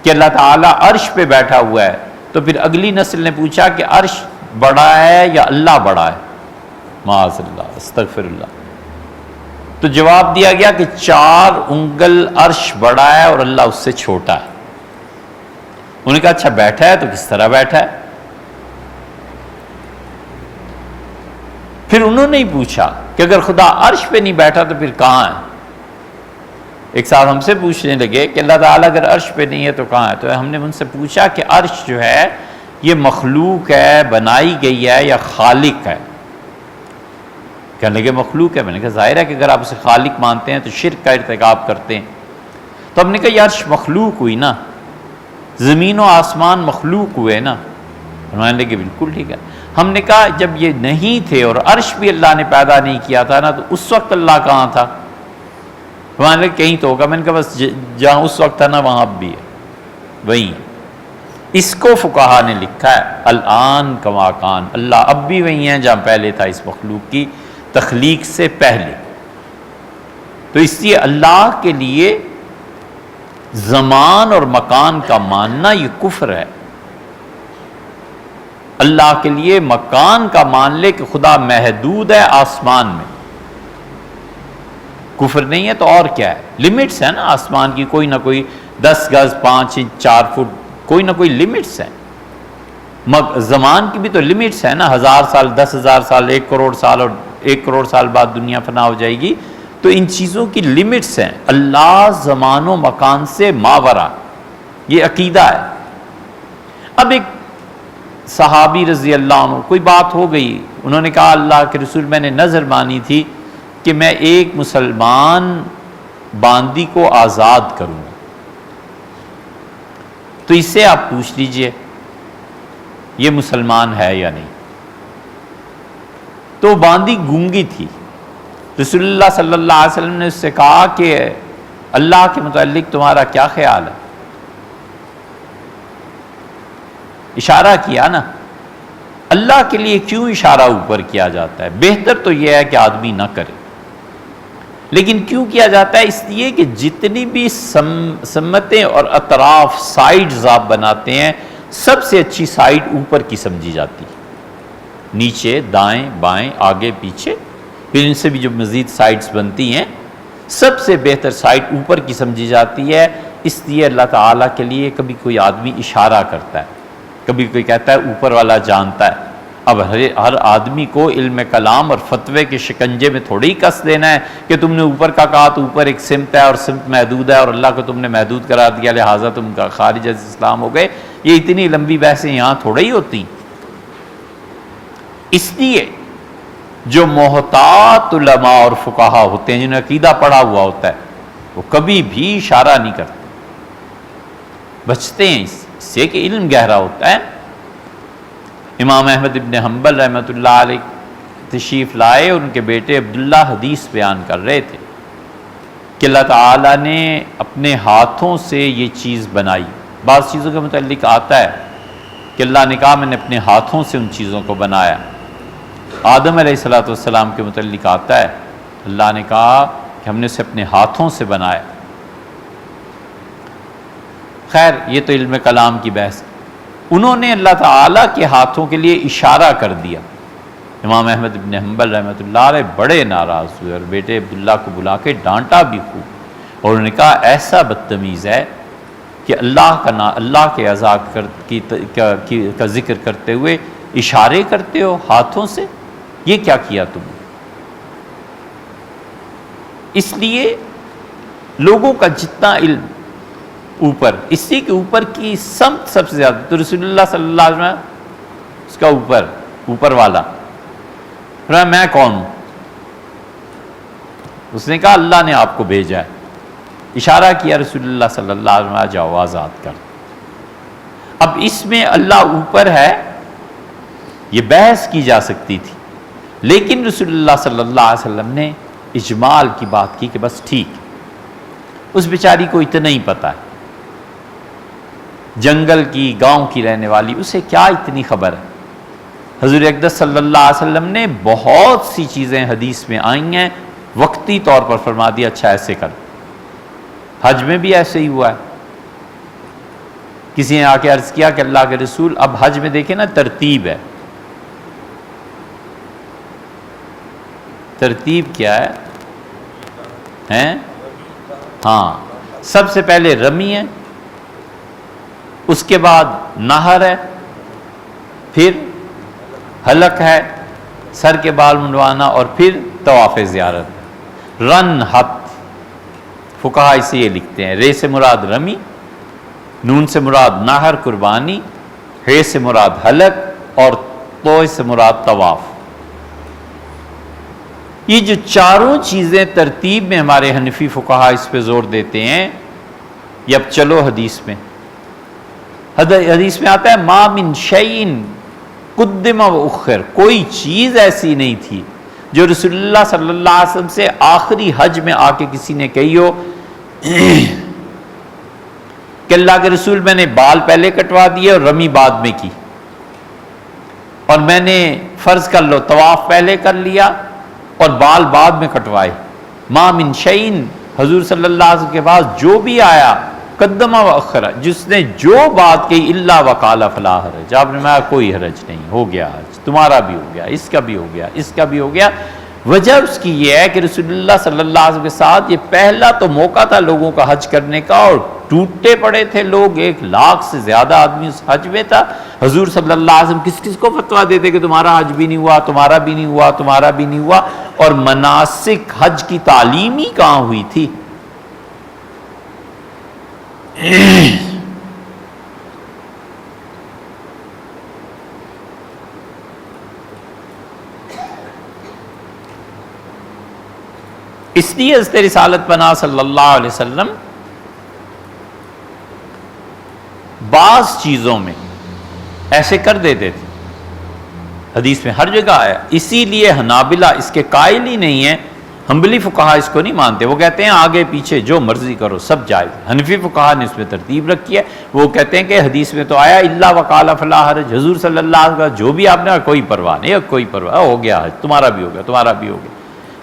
کہ اللہ تعالیٰ عرش پہ بیٹھا ہوا ہے، تو پھر اگلی نسل نے پوچھا کہ عرش بڑا ہے یا اللہ بڑا ہے؟ معاذ اللہ، استغفر اللہ. تو جواب دیا گیا کہ 4 انگل عرش بڑا ہے اور اللہ اس سے چھوٹا ہے. انہوں نے کہا اچھا بیٹھا ہے تو کس طرح بیٹھا ہے؟ پھر انہوں نے ہی پوچھا کہ اگر خدا عرش پہ نہیں بیٹھا تو پھر کہاں ہے؟ ایک صاحب ہم سے پوچھنے لگے کہ اللہ تعالیٰ اگر عرش پہ نہیں ہے تو کہاں ہے؟ تو ہم نے ان سے پوچھا کہ عرش جو ہے یہ مخلوق ہے، بنائی گئی ہے، یا خالق ہے؟ کہنے لگے مخلوق ہے. میں نے کہا ظاہر ہے کہ اگر آپ اسے خالق مانتے ہیں تو شرک کا ارتکاب کرتے ہیں. تو ہم نے کہا یہ عرش مخلوق ہوئی نا، زمین و آسمان مخلوق ہوئے نا. انہوں نے کہا بالکل ٹھیک ہے. ہم نے کہا جب یہ نہیں تھے اور عرش بھی اللہ نے پیدا نہیں کیا تھا نا، تو اس وقت اللہ کہاں تھا؟ انہوں نے کہا کہیں تو ہوگا. میں نے کہا بس جہاں اس وقت تھا نا وہاں اب بھی ہے، وہیں. اس کو فقہا نے لکھا ہے الان کما کان، اللہ اب بھی وہیں ہیں جہاں پہلے تھا اس مخلوق کی تخلیق سے پہلے. تو اس لیے اللہ کے لیے زمان اور مکان کا ماننا یہ کفر ہے. اللہ کے لیے مکان کا مان لے کہ خدا محدود ہے آسمان میں، کفر نہیں ہے. تو اور کیا ہے؟ لمٹس ہیں نا آسمان کی، کوئی نہ کوئی 10 گز 5 انچ 4 فٹ، کوئی نہ کوئی لمٹس ہیں. زمان کی بھی تو لمٹس ہیں نا، 1000 سال 10,000 سال 1 کروڑ سال، اور 1 کروڑ سال بعد دنیا فنا ہو جائے گی. تو ان چیزوں کی لمٹس ہیں. اللہ زمان و مکان سے ماورا، یہ عقیدہ ہے. اب ایک صحابی رضی اللہ عنہ کوئی بات ہو گئی، انہوں نے کہا اللہ کے رسول میں نے نظر مانی تھی کہ میں ایک مسلمان باندی کو آزاد کروں، تو اس سے آپ پوچھ لیجئے یہ مسلمان ہے یا نہیں. تو باندی گونگی تھی. رسول اللہ صلی اللہ علیہ وسلم نے اس سے کہا کہ اللہ کے متعلق تمہارا کیا خیال ہے؟ اشارہ کیا نا. اللہ کے لیے کیوں اشارہ اوپر کیا جاتا ہے؟ بہتر تو یہ ہے کہ آدمی نہ کرے، لیکن کیوں کیا جاتا ہے؟ اس لیے کہ جتنی بھی سمتیں اور اطراف سائیڈز آپ بناتے ہیں، سب سے اچھی سائیڈ اوپر کی سمجھی جاتی ہے، نیچے دائیں بائیں آگے پیچھے، پھر ان سے بھی جو مزید سائیڈز بنتی ہیں سب سے بہتر سائیڈ اوپر کی سمجھی جاتی ہے. اس لیے اللہ تعالیٰ کے لیے کبھی کوئی آدمی اشارہ کرتا ہے، کبھی کوئی کہتا ہے اوپر والا جانتا ہے. اب ہر آدمی کو علم کلام اور فتوے کے شکنجے میں تھوڑی کس دینا ہے کہ تم نے اوپر کا کہا تو اوپر ایک سمت ہے اور سمت محدود ہے، اور اللہ کو تم نے محدود قرار دیا لہٰذا تم کا خارج از اسلام ہو گئے. یہ اتنی لمبی بحثیں یہاں تھوڑا ہی ہوتی. اس لیے جو محتاط علماء اور فقہا ہوتے ہیں، جنہوں نے عقیدہ پڑھا ہوا ہوتا ہے، وہ کبھی بھی اشارہ نہیں کرتے، بچتے ہیں اس سے کہ علم گہرا ہوتا ہے. امام احمد ابن حنبل رحمۃ اللہ علیہ تشریف لائے، اور ان کے بیٹے عبداللہ حدیث بیان کر رہے تھے کہ اللہ تعالیٰ نے اپنے ہاتھوں سے یہ چیز بنائی. بعض چیزوں کے متعلق آتا ہے کہ اللہ نے کہا میں نے اپنے ہاتھوں سے ان چیزوں کو بنایا. آدم علیہ السلام کے متعلق آتا ہے اللہ نے کہا کہ ہم نے اسے اپنے ہاتھوں سے بنایا. خیر یہ تو علم کلام کی بحث. انہوں نے اللہ تعالیٰ کے ہاتھوں کے لیے اشارہ کر دیا. امام احمد بن حنبل رحمۃ اللہ علیہ بڑے ناراض ہوئے اور بیٹے عبداللہ کو بلا کے ڈانٹا بھی خوب, اور انہوں نے کہا ایسا بدتمیز ہے کہ اللہ کے اعضاء کا ذکر کرتے ہوئے اشارے کرتے ہو ہاتھوں سے, یہ کیا کیا تم نے؟ اس لیے لوگوں کا جتنا علم اوپر, اسی کے اوپر کی سمت سب سے زیادہ تو رسول اللہ صلی اللہ علیہ وسلم اس کا اوپر والا. میں کون ہوں؟ اس نے کہا اللہ نے آپ کو بھیجا ہے. اشارہ کیا رسول اللہ صلی اللہ علیہ وسلم جاؤ آزاد کر. اب اس میں اللہ اوپر ہے یہ بحث کی جا سکتی تھی, لیکن رسول اللہ صلی اللہ علیہ وسلم نے اجمال کی بات کی کہ بس ٹھیک, اس بیچاری کو اتنا ہی پتا ہے, جنگل کی گاؤں کی رہنے والی, اسے کیا اتنی خبر ہے. حضور اقدس صلی اللہ علیہ وسلم نے بہت سی چیزیں حدیث میں آئی ہیں وقتی طور پر فرما دیا اچھا ایسے کر. حج میں بھی ایسے ہی ہوا ہے. کسی نے آ کے عرض کیا کہ اللہ کے رسول اب حج میں دیکھیں نا ترتیب ہے, ترتیب کیا ہے؟ ہاں سب سے پہلے رمی ہے, اس کے بعد نہر ہے, پھر حلق ہے, سر کے بال منڈوانا, اور پھر طواف زیارت. رن حت فقہا اسے یہ لکھتے ہیں, رے سے مراد رمی, نون سے مراد نہر قربانی, ہے سے مراد حلق, اور تو سے مراد طواف. یہ جو چاروں چیزیں ترتیب میں ہمارے حنفی فقہا اس پہ زور دیتے ہیں. یہ اب چلو حدیث میں, حدیث میں آتا ہے ما من شیء قدم و اخر, کوئی چیز ایسی نہیں تھی جو رسول اللہ صلی اللہ علیہ وسلم سے آخری حج میں آ کے کسی نے کہی ہو کہ اللہ کے رسول میں نے بال پہلے کٹوا دیے اور رمی بعد میں کی, اور میں نے فرض کر لو طواف پہلے کر لیا اور بال بعد میں کٹوائے. ما من شیء, حضور صلی اللہ علیہ وسلم کے پاس جو بھی آیا قدمہ و اخرہ, جس نے جو بات کہی الا وقال فلا حرج, آپ نے کہا کوئی حرج نہیں, ہو گیا حج, تمہارا بھی ہو گیا, اس کا بھی ہو گیا, اس کا بھی ہو گیا. وجہ اس کی یہ ہے کہ رسول اللہ صلی اللہ علیہ وسلم کے ساتھ یہ پہلا تو موقع تھا لوگوں کا حج کرنے کا, اور ٹوٹے پڑے تھے لوگ, 100,000 سے زیادہ آدمی اس حج میں تھا. حضور صلی اللہ علیہ وسلم کس کس کو فتویٰ دیتے کہ تمہارا حج بھی نہیں ہوا, تمہارا بھی نہیں ہوا, تمہارا بھی نہیں ہوا, اور مناسک حج کی تعلیم ہی کہاں ہوئی تھی. اس لیے حضرت رسالت پناہ صلی اللہ علیہ وسلم بعض چیزوں میں ایسے کر دیتے تھے, حدیث میں ہر جگہ آیا. اسی لیے حنابلہ اس کے قائل ہی نہیں ہیں, حنبلی فقہا اس کو نہیں مانتے, وہ کہتے ہیں آگے پیچھے جو مرضی کرو سب جائز. حنفی فقہا نے اس میں ترتیب رکھی ہے, وہ کہتے ہیں کہ حدیث میں تو آیا الا وقال فلا حرج, حضور صلی اللہ علیہ وسلم جو بھی آپ نے کوئی پرواہ نہیں, کوئی پرواہ, ہو گیا حج, تمہارا بھی ہو گیا, تمہارا بھی ہو گیا.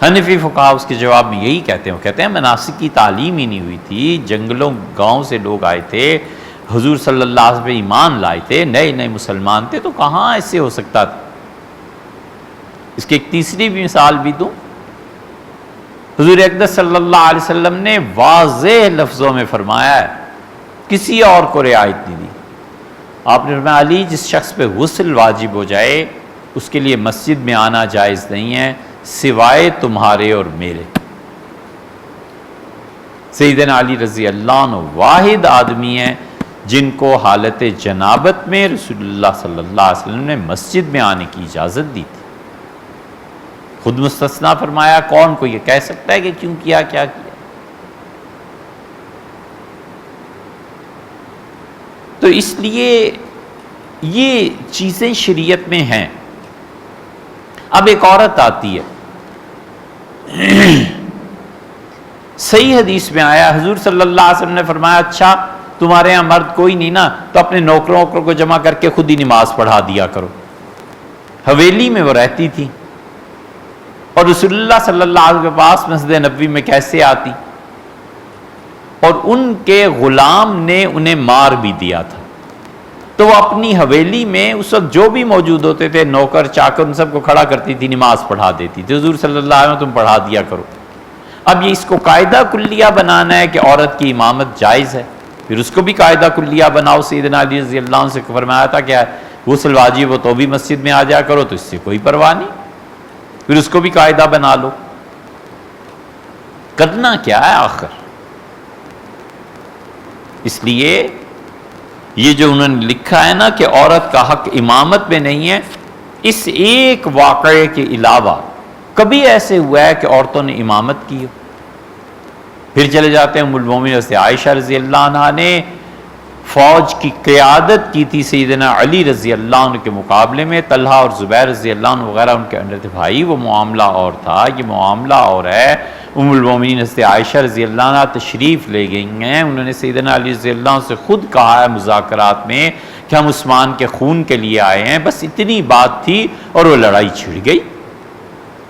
حنفی فقہا اس کے جواب میں یہی کہتے ہیں, وہ کہتے ہیں مناسک کی تعلیم ہی نہیں ہوئی تھی, جنگلوں گاؤں سے لوگ آئے تھے, حضور صلی اللہ علیہ وسلم پہ ایمان لائے تھے, نئے نئے مسلمان تھے, تو کہاں ایسے ہو سکتا تھا. اس کی ایک تیسری بھی مثال بھی دوں. حضور اقدس صلی اللہ علیہ وسلم نے واضح لفظوں میں فرمایا ہے, کسی اور کو رعایت نہیں دی. آپ نے فرمایا علی جس شخص پہ غسل واجب ہو جائے اس کے لیے مسجد میں آنا جائز نہیں ہے سوائے تمہارے اور میرے. سیدنا علی رضی اللہ عنہ واحد آدمی ہیں جن کو حالت جنابت میں رسول اللہ صلی اللہ علیہ وسلم نے مسجد میں آنے کی اجازت دی تھی. خود مستثنا فرمایا, کون کو یہ کہہ سکتا ہے کہ کیوں کیا, کیا کیا. تو اس لیے یہ چیزیں شریعت میں ہیں. اب ایک عورت آتی ہے, صحیح حدیث میں آیا حضور صلی اللہ علیہ وسلم نے فرمایا اچھا تمہارے یہاں مرد کوئی نہیں نا تو اپنے نوکروں کو جمع کر کے خود ہی نماز پڑھا دیا کرو۔ حویلی میں وہ رہتی تھی اور رسول اللہ صلی اللہ علیہ وسلم کے پاس مسجد نبوی میں کیسے آتی، اور ان کے غلام نے انہیں مار بھی دیا تھا، تو وہ اپنی حویلی میں اس وقت جو بھی موجود ہوتے تھے نوکر چاکر ان سب کو کھڑا کرتی تھی، نماز پڑھا دیتی تھی۔ حضور صلی اللہ علیہ وسلم تم پڑھا دیا کرو۔ اب یہ اس کو قاعدہ کلیہ بنانا ہے کہ عورت کی امامت جائز ہے، پھر اس کو بھی قاعدہ کلیہ بناؤ۔ سیدنا علی رضی اللہ عنہ سے فرمایا تھا کہ غسل واجب ہو تو بھی مسجد میں آ جا کرو، تو اس سے کوئی پرواہ نہیں، پھر اس کو بھی قاعدہ بنا لو۔ کرنا کیا ہے آخر؟ اس لیے یہ جو انہوں نے لکھا ہے نا کہ عورت کا حق امامت میں نہیں ہے، اس ایک واقعے کے علاوہ کبھی ایسے ہوا ہے کہ عورتوں نے امامت کی ہو؟ پھر چلے جاتے ہیں ام المومنین حضرت عائشہ رضی اللہ عنہ نے فوج کی قیادت کی تھی سیدنا علی رضی اللہ عنہ کے مقابلے میں، طلحہ اور زبیر رضی اللہ عنہ وغیرہ ان کے انڈر تھے۔ بھائی وہ معاملہ اور تھا، یہ معاملہ اور ہے۔ ام المومنین حضرت عائشہ رضی اللہ عنہ تشریف لے گئی ہیں، انہوں نے سیدنا علی رضی اللہ عنہ سے خود کہا ہے مذاکرات میں کہ ہم عثمان کے خون کے لیے آئے ہیں، بس اتنی بات تھی اور وہ لڑائی چھڑ گئی،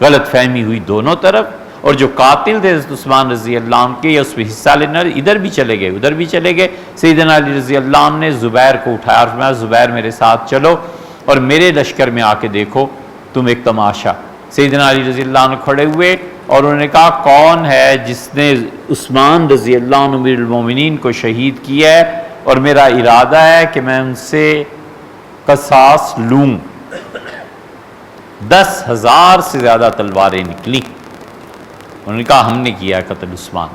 غلط فہمی ہوئی دونوں طرف، اور جو قاتل تھے حضرت عثمان رضی اللہ عنہ کے یا اس میں حصہ لینا ادھر بھی چلے گئے ادھر بھی چلے گئے۔ سیدنا علی رضی اللہ عنہ نے زبیر کو اٹھایا اور فرمایا زبیر میرے ساتھ چلو اور میرے لشکر میں آ کے دیکھو تم ایک تماشا۔ سیدنا علی رضی اللہ عنہ کھڑے ہوئے اور انہوں نے کہا کون ہے جس نے عثمان رضی اللہ عنہ امیر المومنین کو شہید کیا ہے، اور میرا ارادہ ہے کہ میں ان سے قصاص لوں۔ 10,000 سے زیادہ تلواریں نکلی، انہوں نے کہا ہم نے کیا قتل عثمان۔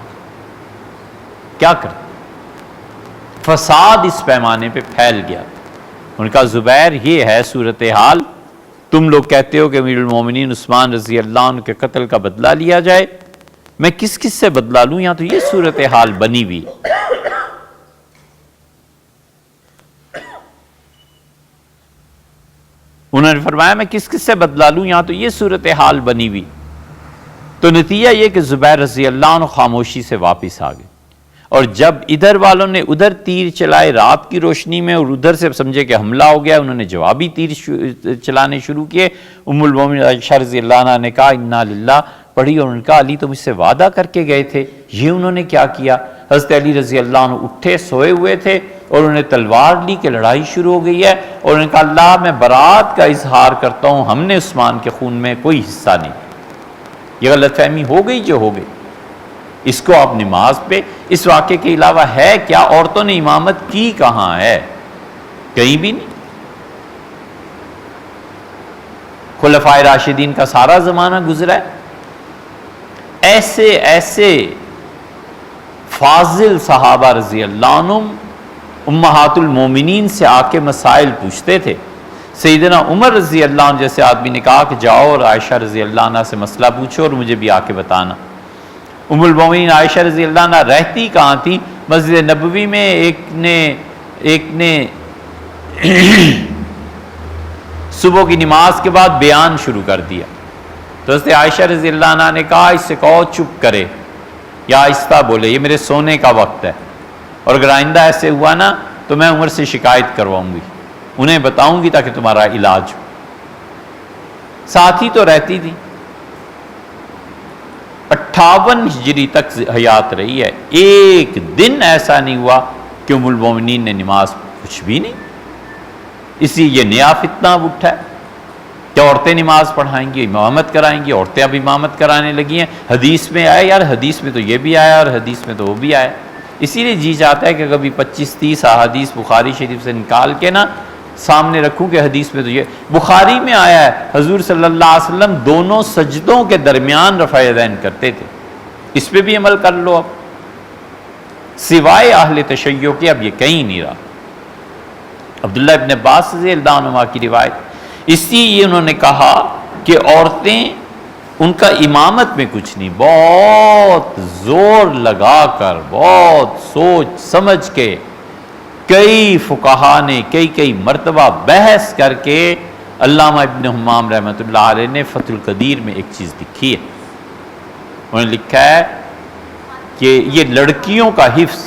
کیا کریں؟ فساد اس پیمانے پہ پھیل گیا۔ انہوں نے کہا زبیر یہ ہے صورتحال، تم لوگ کہتے ہو کہ امیر المومنین عثمان رضی اللہ عنہ کے قتل کا بدلہ لیا جائے، میں کس کس سے بدلہ لوں؟ یہاں تو یہ صورتحال بنی ہوئی۔ انہوں نے فرمایا میں کس کس سے بدلہ لوں، یہاں تو یہ صورتحال بنی ہوئی۔ تو نتیجہ یہ کہ زبیر رضی اللہ عنہ خاموشی سے واپس آ گئے، اور جب ادھر والوں نے ادھر تیر چلائے رات کی روشنی میں اور ادھر سے سمجھے کہ حملہ ہو گیا، انہوں نے جوابی تیر چلانے شروع کیے۔ ام المومنین عائشہ رضی اللہ عنہ نے کہا انا للہ پڑھی، اور ان کا علی تو مجھ سے وعدہ کر کے گئے تھے، یہ انہوں نے کیا کیا؟ حضرت علی رضی اللہ عنہ اٹھے، سوئے ہوئے تھے، اور انہوں نے تلوار لی کہ لڑائی شروع ہو گئی ہے، اور انہوں نے کہا اللہ میں برات کا اظہار کرتا ہوں، ہم نے عثمان کے خون میں کوئی حصہ نہیں۔ یہ غلط فہمی ہو گئی جو ہو گئی، اس کو آپ نماز پہ اس واقعے کے علاوہ ہے کیا؟ عورتوں نے امامت کی کہاں ہے؟ کہیں بھی نہیں۔ خلفائے راشدین کا سارا زمانہ گزرا ہے، ایسے ایسے فاضل صحابہ رضی اللہ عنہم امہات المومنین سے آ کے مسائل پوچھتے تھے۔ سیدنا عمر رضی اللہ عنہ جیسے آدمی نے کہا کہ جاؤ اور عائشہ رضی اللہ عنہ سے مسئلہ پوچھو اور مجھے بھی آ کے بتانا۔ ام المومنین عائشہ رضی اللہ عنہ رہتی کہاں تھی؟ مسجد نبوی میں ایک نے صبح کی نماز کے بعد بیان شروع کر دیا، تو حضرت عائشہ رضی اللہ عنہ نے کہا اس سے کہو چپ کرے یا آہستہ بولے، یہ میرے سونے کا وقت ہے، اور اگر آئندہ ایسے ہوا نا تو میں عمر سے شکایت کرواؤں گی، انہیں بتاؤں گی تاکہ تمہارا علاج ہو۔ ساتھ ہی تو رہتی تھی، 58 ہجری تک حیات رہی ہے، ایک دن ایسا نہیں ہوا کہ ام المومنین نے نماز، کچھ بھی نہیں۔ اسی یہ نیا فتنہ اٹھا ہے کہ عورتیں نماز پڑھائیں گی، امامت کرائیں گی، عورتیں اب امامت کرانے لگی ہیں۔ حدیث میں آئے یار، حدیث میں تو یہ بھی آیا اور حدیث میں تو وہ بھی آیا، اسی لیے جی چاہتا ہے کہ کبھی 25-30 احادیث بخاری شریف سے نکال کے نا سامنے رکھوں کہ حدیث میں تو یہ بخاری میں آیا ہے حضور صلی اللہ علیہ وسلم دونوں سجدوں کے درمیان رفع یدین کرتے تھے، اس پہ بھی عمل کر لو۔ اب سوائے اہل تشیع کے اب یہ کہیں نہیں رہا۔ عبداللہ ابن عباس رضی اللہ عنہ کی روایت، اسی لیے انہوں نے کہا کہ عورتیں ان کا امامت میں کچھ نہیں، بہت زور لگا کر، بہت سوچ سمجھ کے کئی فقہا نے کئی مرتبہ بحث کر کے علامہ ابن حمام رحمۃ اللہ علیہ نے فتح القدیر میں ایک چیز لکھی ہے، انہوں نے لکھا ہے کہ یہ لڑکیوں کا حفظ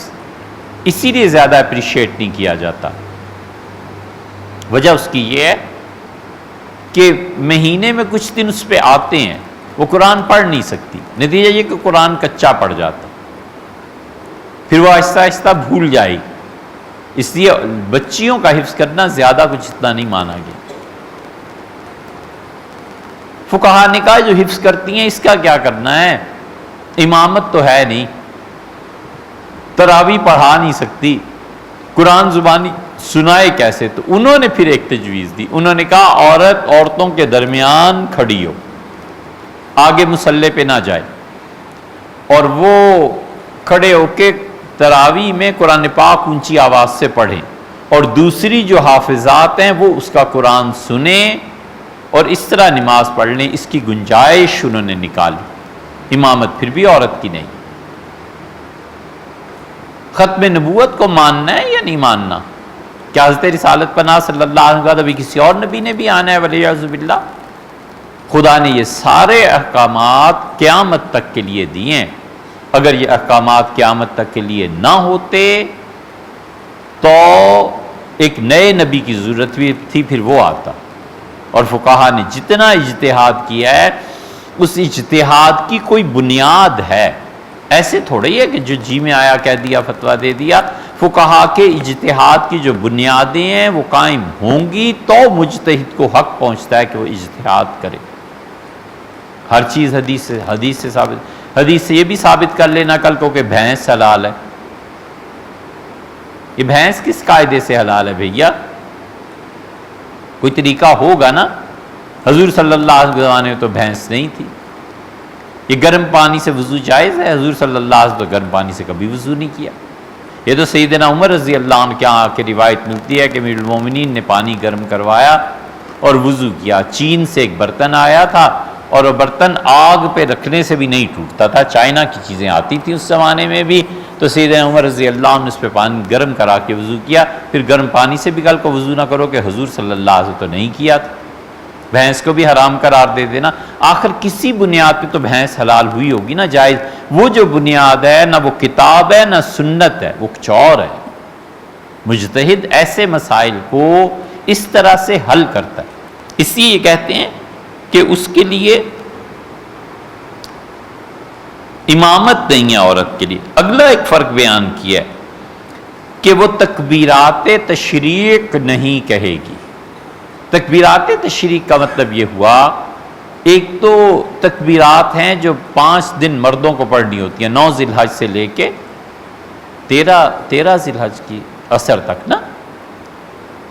اسی لیے زیادہ اپریشیٹ نہیں کیا جاتا. وجہ اس کی یہ ہے کہ مہینے میں کچھ دن اس پہ آتے ہیں، وہ قرآن پڑھ نہیں سکتی، نتیجہ یہ کہ قرآن کچا پڑ جاتا، پھر وہ آہستہ آہستہ بھول جائے گی. اس لیے بچیوں کا حفظ کرنا زیادہ کچھ اتنا نہیں مانا گیا. فقہا نے کہا جو حفظ کرتی ہیں اس کا کیا کرنا ہے، امامت تو ہے نہیں، تراویح پڑھا نہیں سکتی، قرآن زبانی سنائے کیسے؟ تو انہوں نے پھر ایک تجویز دی، انہوں نے کہا عورتوں کے درمیان کھڑی ہو، آگے مصلی پہ نہ جائے، اور وہ کھڑے ہو کے تراویح میں قرآن پاک اونچی آواز سے پڑھیں، اور دوسری جو حافظات ہیں وہ اس کا قرآن سنیں اور اس طرح نماز پڑھ لیں. اس کی گنجائش انہوں نے نکالی. امامت پھر بھی عورت کی نہیں. ختم نبوت کو ماننا ہے یا نہیں ماننا؟ کیا حضرت رسالت پناہ صلی اللہ علیہ وسلم کے بعد ابھی کسی اور نبی نے بھی آنا ہے ولیعوذ باللہ؟ خدا نے یہ سارے احکامات قیامت تک کے لیے دیے ہیں. اگر یہ احکامات قیامت تک کے لیے نہ ہوتے تو ایک نئے نبی کی ضرورت بھی تھی، پھر وہ آتا. اور فقہا نے جتنا اجتہاد کیا ہے اس اجتہاد کی کوئی بنیاد ہے، ایسے تھوڑا ہی ہے کہ جو جی میں آیا کہہ دیا فتویٰ دے دیا. فقہا کے اجتہاد کی جو بنیادیں ہیں وہ قائم ہوں گی تو مجتہد کو حق پہنچتا ہے کہ وہ اجتہاد کرے. ہر چیز حدیث سے ثابت، حدیث سے یہ بھی ثابت کر لینا کل کو کہ بھینس حلال ہے. یہ بھینس کس قاعدے سے حلال ہے بھیا؟ کوئی طریقہ ہوگا نا. حضور صلی اللہ علیہ وسلم کے زمانے میں تو بھینس نہیں تھی. یہ گرم پانی سے وضو جائز ہے؟ حضور صلی اللہ علیہ وسلم تو گرم پانی سے کبھی وضو نہیں کیا. یہ تو سیدنا عمر رضی اللہ عنہ کے یہاں کے روایت ملتی ہے کہ امیر المومنین نے پانی گرم کروایا اور وضو کیا. چین سے ایک برتن آیا تھا اور وہ برتن آگ پہ رکھنے سے بھی نہیں ٹوٹتا تھا. چائنا کی چیزیں آتی تھیں اس زمانے میں بھی. تو سیدنا عمر رضی اللہ عنہ نے اس پہ پانی گرم کرا کے وضو کیا. پھر گرم پانی سے بھی کل کو وضو نہ کرو کہ حضور صلی اللہ علیہ وسلم تو نہیں کیا تھا. بھینس کو بھی حرام قرار دے دینا. آخر کسی بنیاد پہ تو بھینس حلال ہوئی ہوگی نا، جائز. وہ جو بنیاد ہے نہ وہ کتاب ہے نہ سنت ہے، وہ کچھ اور ہے. مجتہد ایسے مسائل کو اس طرح سے حل کرتا ہے. اس لیے یہ کہتے ہیں کہ اس کے لیے امامت نہیں ہے عورت کے لیے. اگلا ایک فرق بیان کیا ہے کہ وہ تکبیرات تشریق نہیں کہے گی. تکبیرات تشریق کا مطلب یہ ہوا، ایک تو تکبیرات ہیں جو 5 دن مردوں کو پڑھنی ہوتی ہیں، 9 ذی الحج سے لے کے 13 ذی الحج کی اثر تک نا.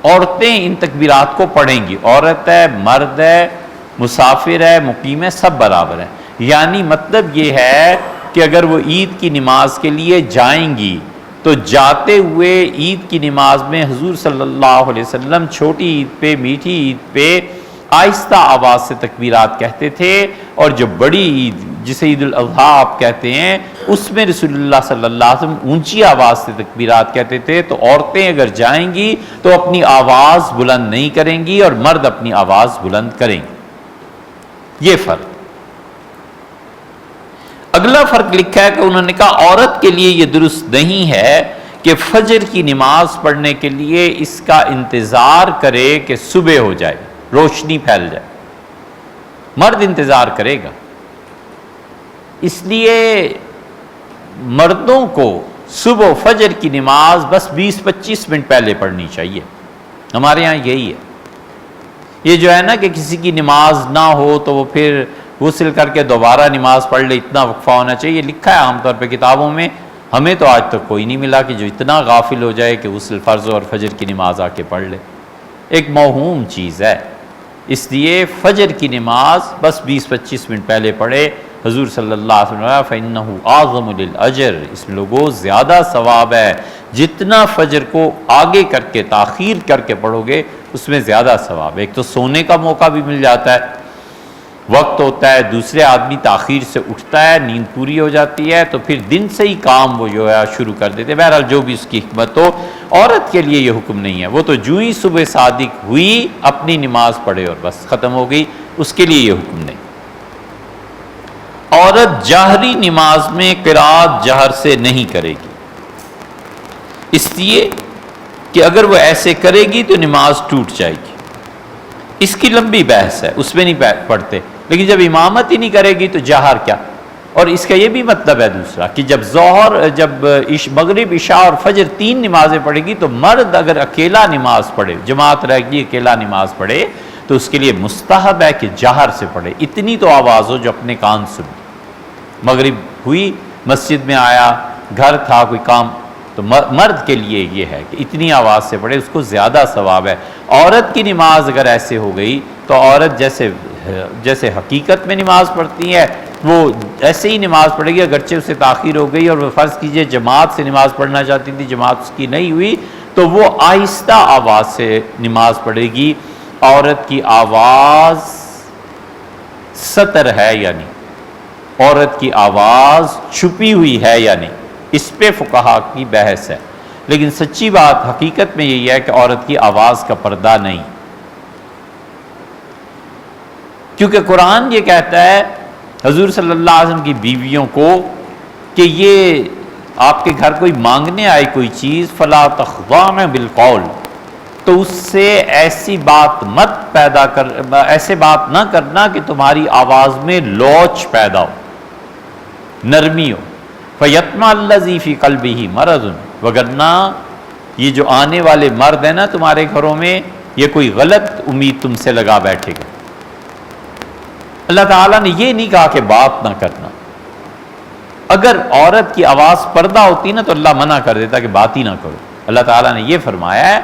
عورتیں ان تکبیرات کو پڑھیں گی. عورت ہے، مرد ہے، مسافر ہے، مقیم ہے، سب برابر ہیں. یعنی مطلب یہ ہے کہ اگر وہ عید کی نماز کے لیے جائیں گی تو جاتے ہوئے عید کی نماز میں حضور صلی اللہ علیہ وسلم چھوٹی عید پہ، میٹھی عید پہ آہستہ آواز سے تکبیرات کہتے تھے، اور جو بڑی عید جسے عید الاضحیٰ آپ کہتے ہیں اس میں رسول اللہ صلی اللہ علیہ وسلم اونچی آواز سے تکبیرات کہتے تھے. تو عورتیں اگر جائیں گی تو اپنی آواز بلند نہیں کریں گی اور مرد اپنی آواز بلند کریں گے. یہ فرق. اگلا فرق لکھا ہے کہ انہوں نے کہا عورت کے لیے یہ درست نہیں ہے کہ فجر کی نماز پڑھنے کے لیے اس کا انتظار کرے کہ صبح ہو جائے، روشنی پھیل جائے. مرد انتظار کرے گا. اس لیے مردوں کو صبح فجر کی نماز بس 20-25 منٹ پہلے پڑھنی چاہیے. ہمارے ہاں یہی ہے. یہ جو ہے نا کہ کسی کی نماز نہ ہو تو وہ پھر غسل کر کے دوبارہ نماز پڑھ لے، اتنا وقفہ ہونا چاہیے. لکھا ہے عام طور پہ کتابوں میں. ہمیں تو آج تک کوئی نہیں ملا کہ جو اتنا غافل ہو جائے کہ غسل فرض اور فجر کی نماز آ کے پڑھ لے. ایک موہوم چیز ہے. اس لیے فجر کی نماز بس 20-25 منٹ پہلے پڑھے. حضور صلی اللہ علیہ وسلم فَإِنَّهُ أَعْظَمُ لِلْأَجْرِ، اس میں لوگوں زیادہ ثواب ہے. جتنا فجر کو آگے کر کے تاخیر کر کے پڑھو گے اس میں زیادہ ثواب ہے. ایک تو سونے کا موقع بھی مل جاتا ہے، وقت ہوتا ہے. دوسرے آدمی تاخیر سے اٹھتا ہے، نیند پوری ہو جاتی ہے، تو پھر دن سے ہی کام وہ جو ہے شروع کر دیتے. بہرحال جو بھی اس کی حکمت ہو، عورت کے لیے یہ حکم نہیں ہے. وہ تو جو ہی صبح صادق ہوئی اپنی نماز پڑھے اور بس ختم ہو گئی. اس کے لیے یہ حکم نہیں. عورت جہری نماز میں قرات جہر سے نہیں کرے گی، اس لیے کہ اگر وہ ایسے کرے گی تو نماز ٹوٹ جائے گی۔ اس کی لمبی بحث ہے، اس میں نہیں پڑھتے، لیکن جب امامت ہی نہیں کرے گی تو جہر کیا؟ اور اس کا یہ بھی مطلب ہے دوسرا کہ جب مغرب عشاء اور فجر 3 نمازیں پڑھے گی تو مرد اگر اکیلا نماز پڑھے، جماعت رہ گی اکیلا نماز پڑھے، تو اس کے لیے مستحب ہے کہ جہر سے پڑھے، اتنی تو آواز ہو جو اپنے کان سن۔ مغرب ہوئی، مسجد میں آیا، گھر تھا کوئی کام، تو مرد کے لیے یہ ہے کہ اتنی آواز سے پڑھے، اس کو زیادہ ثواب ہے۔ عورت کی نماز اگر ایسے ہو گئی تو عورت جیسے حقیقت میں نماز پڑھتی ہے وہ ایسے ہی نماز پڑھے گی، اگرچہ اسے تاخیر ہو گئی اور وہ فرض کیجئے جماعت سے نماز پڑھنا چاہتی تھی، جماعت اس کی نہیں ہوئی، تو وہ آہستہ آواز سے نماز پڑھے گی۔ عورت کی آواز ستر ہے یا نہیں، عورت کی آواز چھپی ہوئی ہے یا نہیں، اس پہ فقہا کی بحث ہے، لیکن سچی بات حقیقت میں یہی ہے کہ عورت کی آواز کا پردہ نہیں، کیونکہ قرآن یہ کہتا ہے حضور صلی اللہ علیہ وسلم کی بیویوں کو کہ یہ آپ کے گھر کوئی مانگنے آئے کوئی چیز، فلا تخضعن بالقول، تو اس سے ایسی بات ایسے بات نہ کرنا کہ تمہاری آواز میں لوچ پیدا ہو، نرمی ہو، فَيَطْمَعَ الَّذِي فِي قَلْبِهِ مَرَضٌ، وگرنہ یہ جو آنے والے مرد ہیں نا تمہارے گھروں میں، یہ کوئی غلط امید تم سے لگا بیٹھے گا۔ اللہ تعالیٰ نے یہ نہیں کہا کہ بات نہ کرنا، اگر عورت کی آواز پردہ ہوتی نا تو اللہ منع کر دیتا کہ بات ہی نہ کرو۔ اللہ تعالیٰ نے یہ فرمایا ہے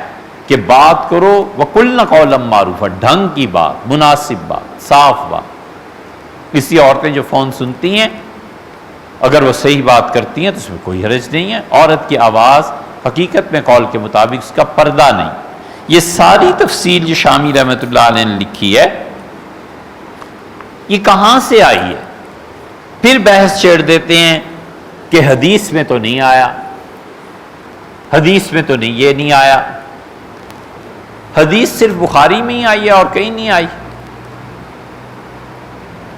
کہ بات کرو، وَقُلْنَ قَوْلًا مَّعْرُوفًا، ڈھنگ کی بات، مناسب بات، صاف بات۔ اس لیے عورتیں جو فون سنتی ہیں اگر وہ صحیح بات کرتی ہیں تو اس میں کوئی حرج نہیں ہے، عورت کی آواز حقیقت میں قول کے مطابق اس کا پردہ نہیں۔ یہ ساری تفصیل جو شامی رحمۃ اللہ علیہ نے لکھی ہے یہ کہاں سے آئی ہے؟ پھر بحث چھیڑ دیتے ہیں کہ حدیث میں تو نہیں آیا، حدیث میں تو نہیں، یہ نہیں آیا، حدیث صرف بخاری میں ہی آئی ہے اور کہیں نہیں آئی،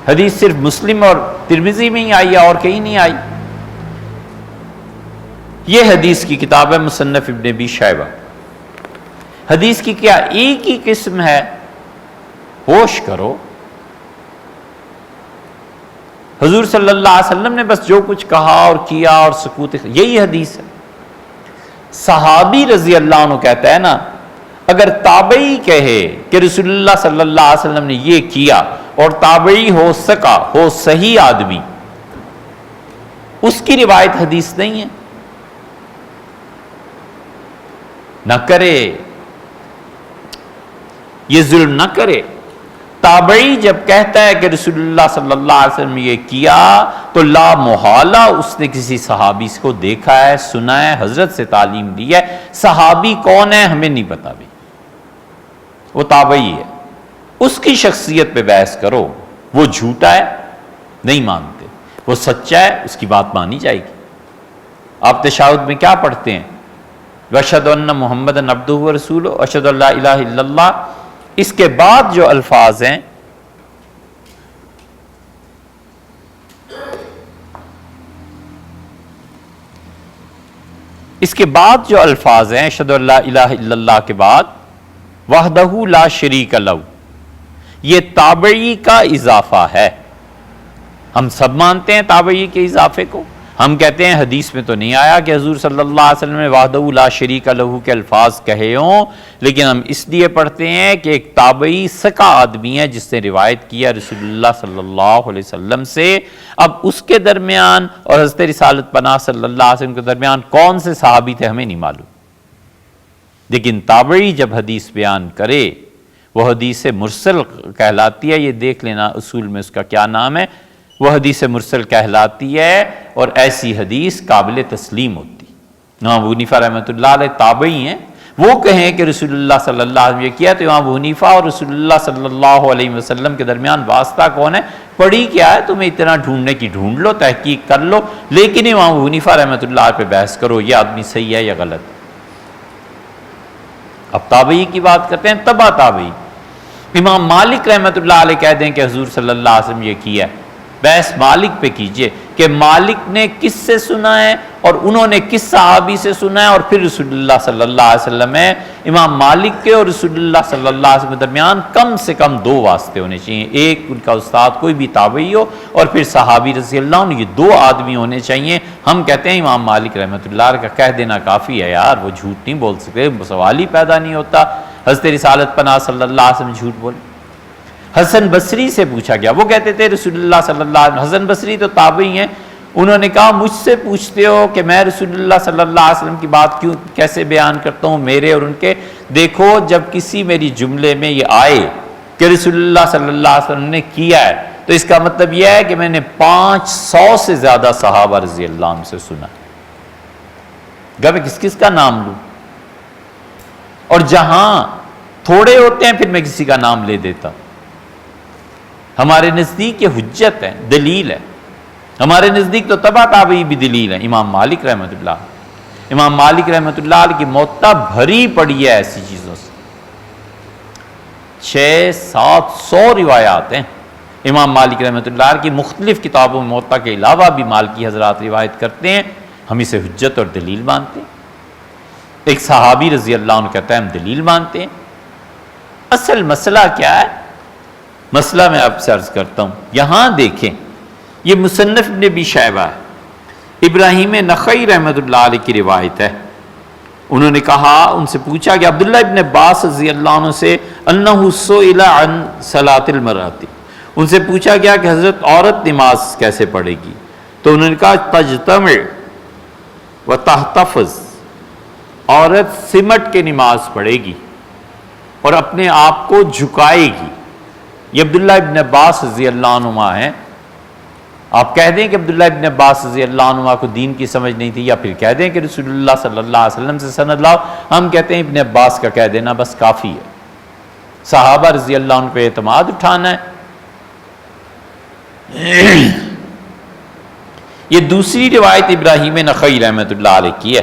حدیث صرف مسلم اور ترمذی میں ہی آئی ہے اور کہیں نہیں آئی۔ یہ حدیث کی کتاب ہے مصنف ابن ابی شیبہ۔ حدیث کی کیا ایک ہی قسم ہے؟ ہوش کرو، حضور صلی اللہ علیہ وسلم نے بس جو کچھ کہا اور کیا اور سکوت، یہی حدیث ہے۔ صحابی رضی اللہ عنہ کہتا ہے نا، اگر تابعی کہے کہ رسول اللہ صلی اللہ علیہ وسلم نے یہ کیا اور تابعی ہو صحیح آدمی، اس کی روایت حدیث نہیں ہے، نہ کرے، یہ ظلم نہ کرے۔ تابعی جب کہتا ہے کہ رسول اللہ صلی اللہ علیہ وسلم نے یہ کیا تو لا محالہ اس نے کسی صحابی کو دیکھا ہے، سنا ہے، حضرت سے تعلیم دی ہے۔ صحابی کون ہے ہمیں نہیں پتا بھی، وہ تابعی ہے، اس کی شخصیت پہ بحث کرو، وہ جھوٹا ہے نہیں مانتے، وہ سچا ہے اس کی بات مانی جائے گی۔ آپ تشہد میں کیا پڑھتے ہیں؟ وَأَشْهَدُ أَنَّ مُحَمَّدًا عَبْدُهُ وَرَسُولُهُ وَأَشْهَدُ أَن لَا إِلَٰهَ إِلَّا اللَّهُ، اس کے بعد جو الفاظ ہیں اشہد ان لا الہ الا اللہ کے بعد وحدہ لا شریک لہ، یہ تابعی کا اضافہ ہے۔ ہم سب مانتے ہیں تابعی کے اضافے کو، ہم کہتے ہیں حدیث میں تو نہیں آیا کہ حضور صلی اللہ علیہ وسلم نے وحدہ لا شریک لہ کے الفاظ کہے ہوں، لیکن ہم اس لیے پڑھتے ہیں کہ ایک تابعی سکا آدمی ہے جس نے روایت کیا رسول اللہ صلی اللہ علیہ وسلم سے۔ اب اس کے درمیان اور حضرت رسالت پناہ صلی اللہ علیہ وسلم کے درمیان کون سے صحابی تھے ہمیں نہیں معلوم، لیکن تابعی جب حدیث بیان کرے وہ حدیث مرسل کہلاتی ہے۔ یہ دیکھ لینا اصول میں اس کا کیا نام ہے، وہ حدیث مرسل کہلاتی ہے، اور ایسی حدیث قابل تسلیم ہوتی۔ امام ابو حنیفہ رحمۃ اللہ علیہ تابعی ہیں، وہ کہیں کہ رسول اللہ صلی اللہ علیہ وسلم یہ کیا تو امام ابو حنیفہ اور رسول اللہ صلی اللہ علیہ وسلم کے درمیان واسطہ کون ہے؟ پڑھی کیا ہے تمہیں اتنا ڈھونڈنے کی ڈھونڈ لو، تحقیق کر لو، لیکن امام ابو حنیفہ رحمۃ اللہ پہ بحث کرو یہ آدمی صحیح ہے یا غلط۔ اب تابعی کی بات کرتے ہیں، تبع تابعی۔ امام مالک رحمۃ اللہ علیہ کہہ دیں کہ حضور صلی اللہ علیہ وسلم یہ کیا ہے بحث مالک پہ کیجئے کہ مالک نے کس سے سنا ہے اور انہوں نے کس صحابی سے سنا ہے، اور پھر رسول اللہ صلی اللہ علیہ وسلم ہے۔ امام مالک کے اور رسول اللہ صلی اللہ علیہ وسلم کے درمیان کم سے کم 2 واسطے ہونے چاہیے، ایک ان کا استاد کوئی بھی تابعی ہو، اور پھر صحابی رضی اللہ عنہ، یہ 2 آدمی ہونے چاہیے۔ ہم کہتے ہیں امام مالک رحمۃ اللہ علیہ کا کہہ دینا کافی ہے یار، وہ جھوٹ نہیں بول سکتے، سوال ہی پیدا نہیں ہوتا حضرت رسالت پناہ صلی اللہ علیہ وسلم جھوٹ بولے۔ حسن بصری سے پوچھا گیا، وہ کہتے تھے رسول اللہ صلی اللہ علیہ وسلم، حسن بصری تو تابعی ہیں، انہوں نے کہا مجھ سے پوچھتے ہو کہ میں رسول اللہ صلی اللہ علیہ وسلم کی بات کیسے بیان کرتا ہوں، میرے اور ان کے؟ دیکھو جب کسی میری جملے میں یہ آئے کہ رسول اللہ صلی اللہ علیہ وسلم نے کیا ہے، تو اس کا مطلب یہ ہے کہ میں نے 500 سے زیادہ صحابہ رضی اللہ عنہ سے سنا۔ گر میں کس کس کا نام لوں؟ اور جہاں تھوڑے ہوتے ہیں پھر میں کسی کا نام لے دیتا ہوں۔ ہمارے نزدیک یہ حجت ہے، دلیل ہے، ہمارے نزدیک تو تبع تابعی بھی دلیل ہے۔ امام مالک رحمۃ اللہ، امام مالک رحمۃ اللہ علیہ کی موطا بھری پڑی ہے ایسی چیزوں سے، 600-700 روایات ہیں امام مالک رحمۃ اللہ علیہ کی مختلف کتابوں میں، موطا کے علاوہ بھی مالکی حضرات روایت کرتے ہیں، ہم اسے حجت اور دلیل مانتے ہیں۔ ایک صحابی رضی اللہ عنہ کہتا ہے ہم دلیل مانتے ہیں۔ اصل مسئلہ کیا ہے؟ مسئلہ میں آپ سے عرض کرتا ہوں، یہاں دیکھیں یہ مصنف ابن ابی شیبہ ہے، ابراہیم نخعی رحمۃ اللہ علیہ کی روایت ہے۔ انہوں نے کہا، ان سے پوچھا کہ عبداللہ ابن عباس رضی اللہ عنہ سے انہ سئل عن صلاۃ المرأۃ، ان سے پوچھا گیا کہ حضرت عورت نماز کیسے پڑھے گی؟ تو انہوں نے کہا تجتمع وتحتفظ، عورت سمٹ کے نماز پڑھے گی اور اپنے آپ کو جھکائے گی۔ یہ عبداللہ ابن عباس رضی اللہ عنہما ہیں۔ آپ کہہ دیں کہ عبداللہ ابن عباس رضی اللہ عنہما کو دین کی سمجھ نہیں تھی، یا پھر کہہ دیں کہ رسول اللہ صلی اللہ علیہ وسلم سے سند لاؤ، ہم کہتے ہیں ابن عباس کا کہہ دینا بس کافی ہے۔ صحابہ رضی اللہ عنہ پہ اعتماد اٹھانا ہے۔ یہ دوسری روایت ابراہیم نخعی رحمۃ اللہ علیہ کی ہے۔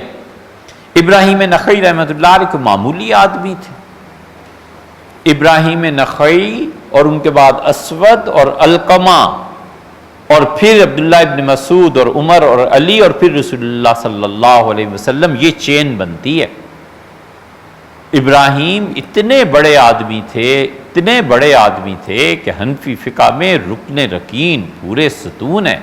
ابراہیم نخعی رحمۃ اللہ علیہ کو معمولی آدمی تھے۔ ابراہیم نخعی اور ان کے بعد اسود اور علقمہ اور پھر عبداللہ ابن مسعود اور عمر اور علی اور پھر رسول اللہ صلی اللہ علیہ وسلم، یہ چین بنتی ہے۔ ابراہیم اتنے بڑے آدمی تھے، اتنے بڑے آدمی تھے کہ حنفی فقہ میں رکن رکین پورے ستون ہیں۔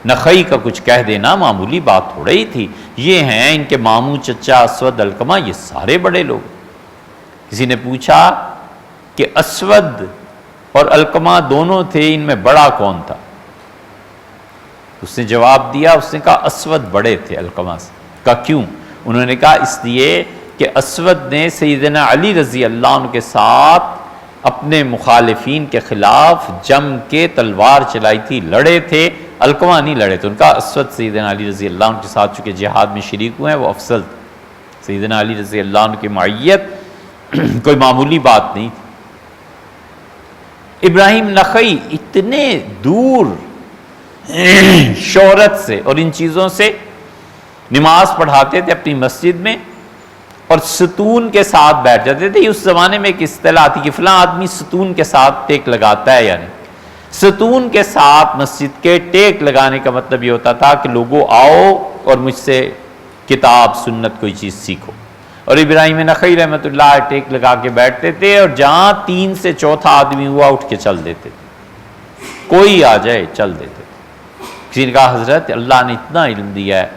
نخعی کا کچھ کہہ دینا معمولی بات تھوڑا ہی تھی۔ یہ ہیں ان کے ماموں چچا اسود علقمہ، یہ سارے بڑے لوگ۔ کسی نے پوچھا کہ اسود اور علقمہ دونوں تھے، ان میں بڑا کون تھا؟ اس نے جواب دیا، اس نے کہا اسود بڑے تھے علقمہ سے۔ کہا کیوں؟ انہوں نے کہا اس لیے کہ اسود نے سیدنا علی رضی اللہ عنہ کے ساتھ اپنے مخالفین کے خلاف جم کے تلوار چلائی تھی، لڑے تھے، علقمہ نہیں لڑے تھے۔ ان کا اسود سیدنا علی رضی اللہ عنہ کے ساتھ چونکہ جہاد میں شریک ہوئے ہیں، وہ افضل تھے۔ سیدنا علی رضی اللہ عنہ کی معیت کوئی معمولی بات نہیں تھی۔ ابراہیم نخعی اتنے دور شہرت سے اور ان چیزوں سے نماز پڑھاتے تھے اپنی مسجد میں، اور ستون کے ساتھ بیٹھ جاتے تھے۔ اس زمانے میں ایک اصطلاح تھی کہ فلاں آدمی ستون کے ساتھ ٹیک لگاتا ہے، یعنی ستون کے ساتھ مسجد کے ٹیک لگانے کا مطلب یہ ہوتا تھا کہ لوگوں آؤ اور مجھ سے کتاب سنت کوئی چیز سیکھو۔ اور ابراہیم نخعی رحمۃ اللہ ٹیک لگا کے بیٹھتے تھے، اور جہاں 3 سے چوتھا آدمی ہوا اٹھ کے چل دیتے تھے، کوئی آ جائے چل دیتے تھے۔ کسی نے کہا حضرت اللہ نے اتنا علم دیا ہے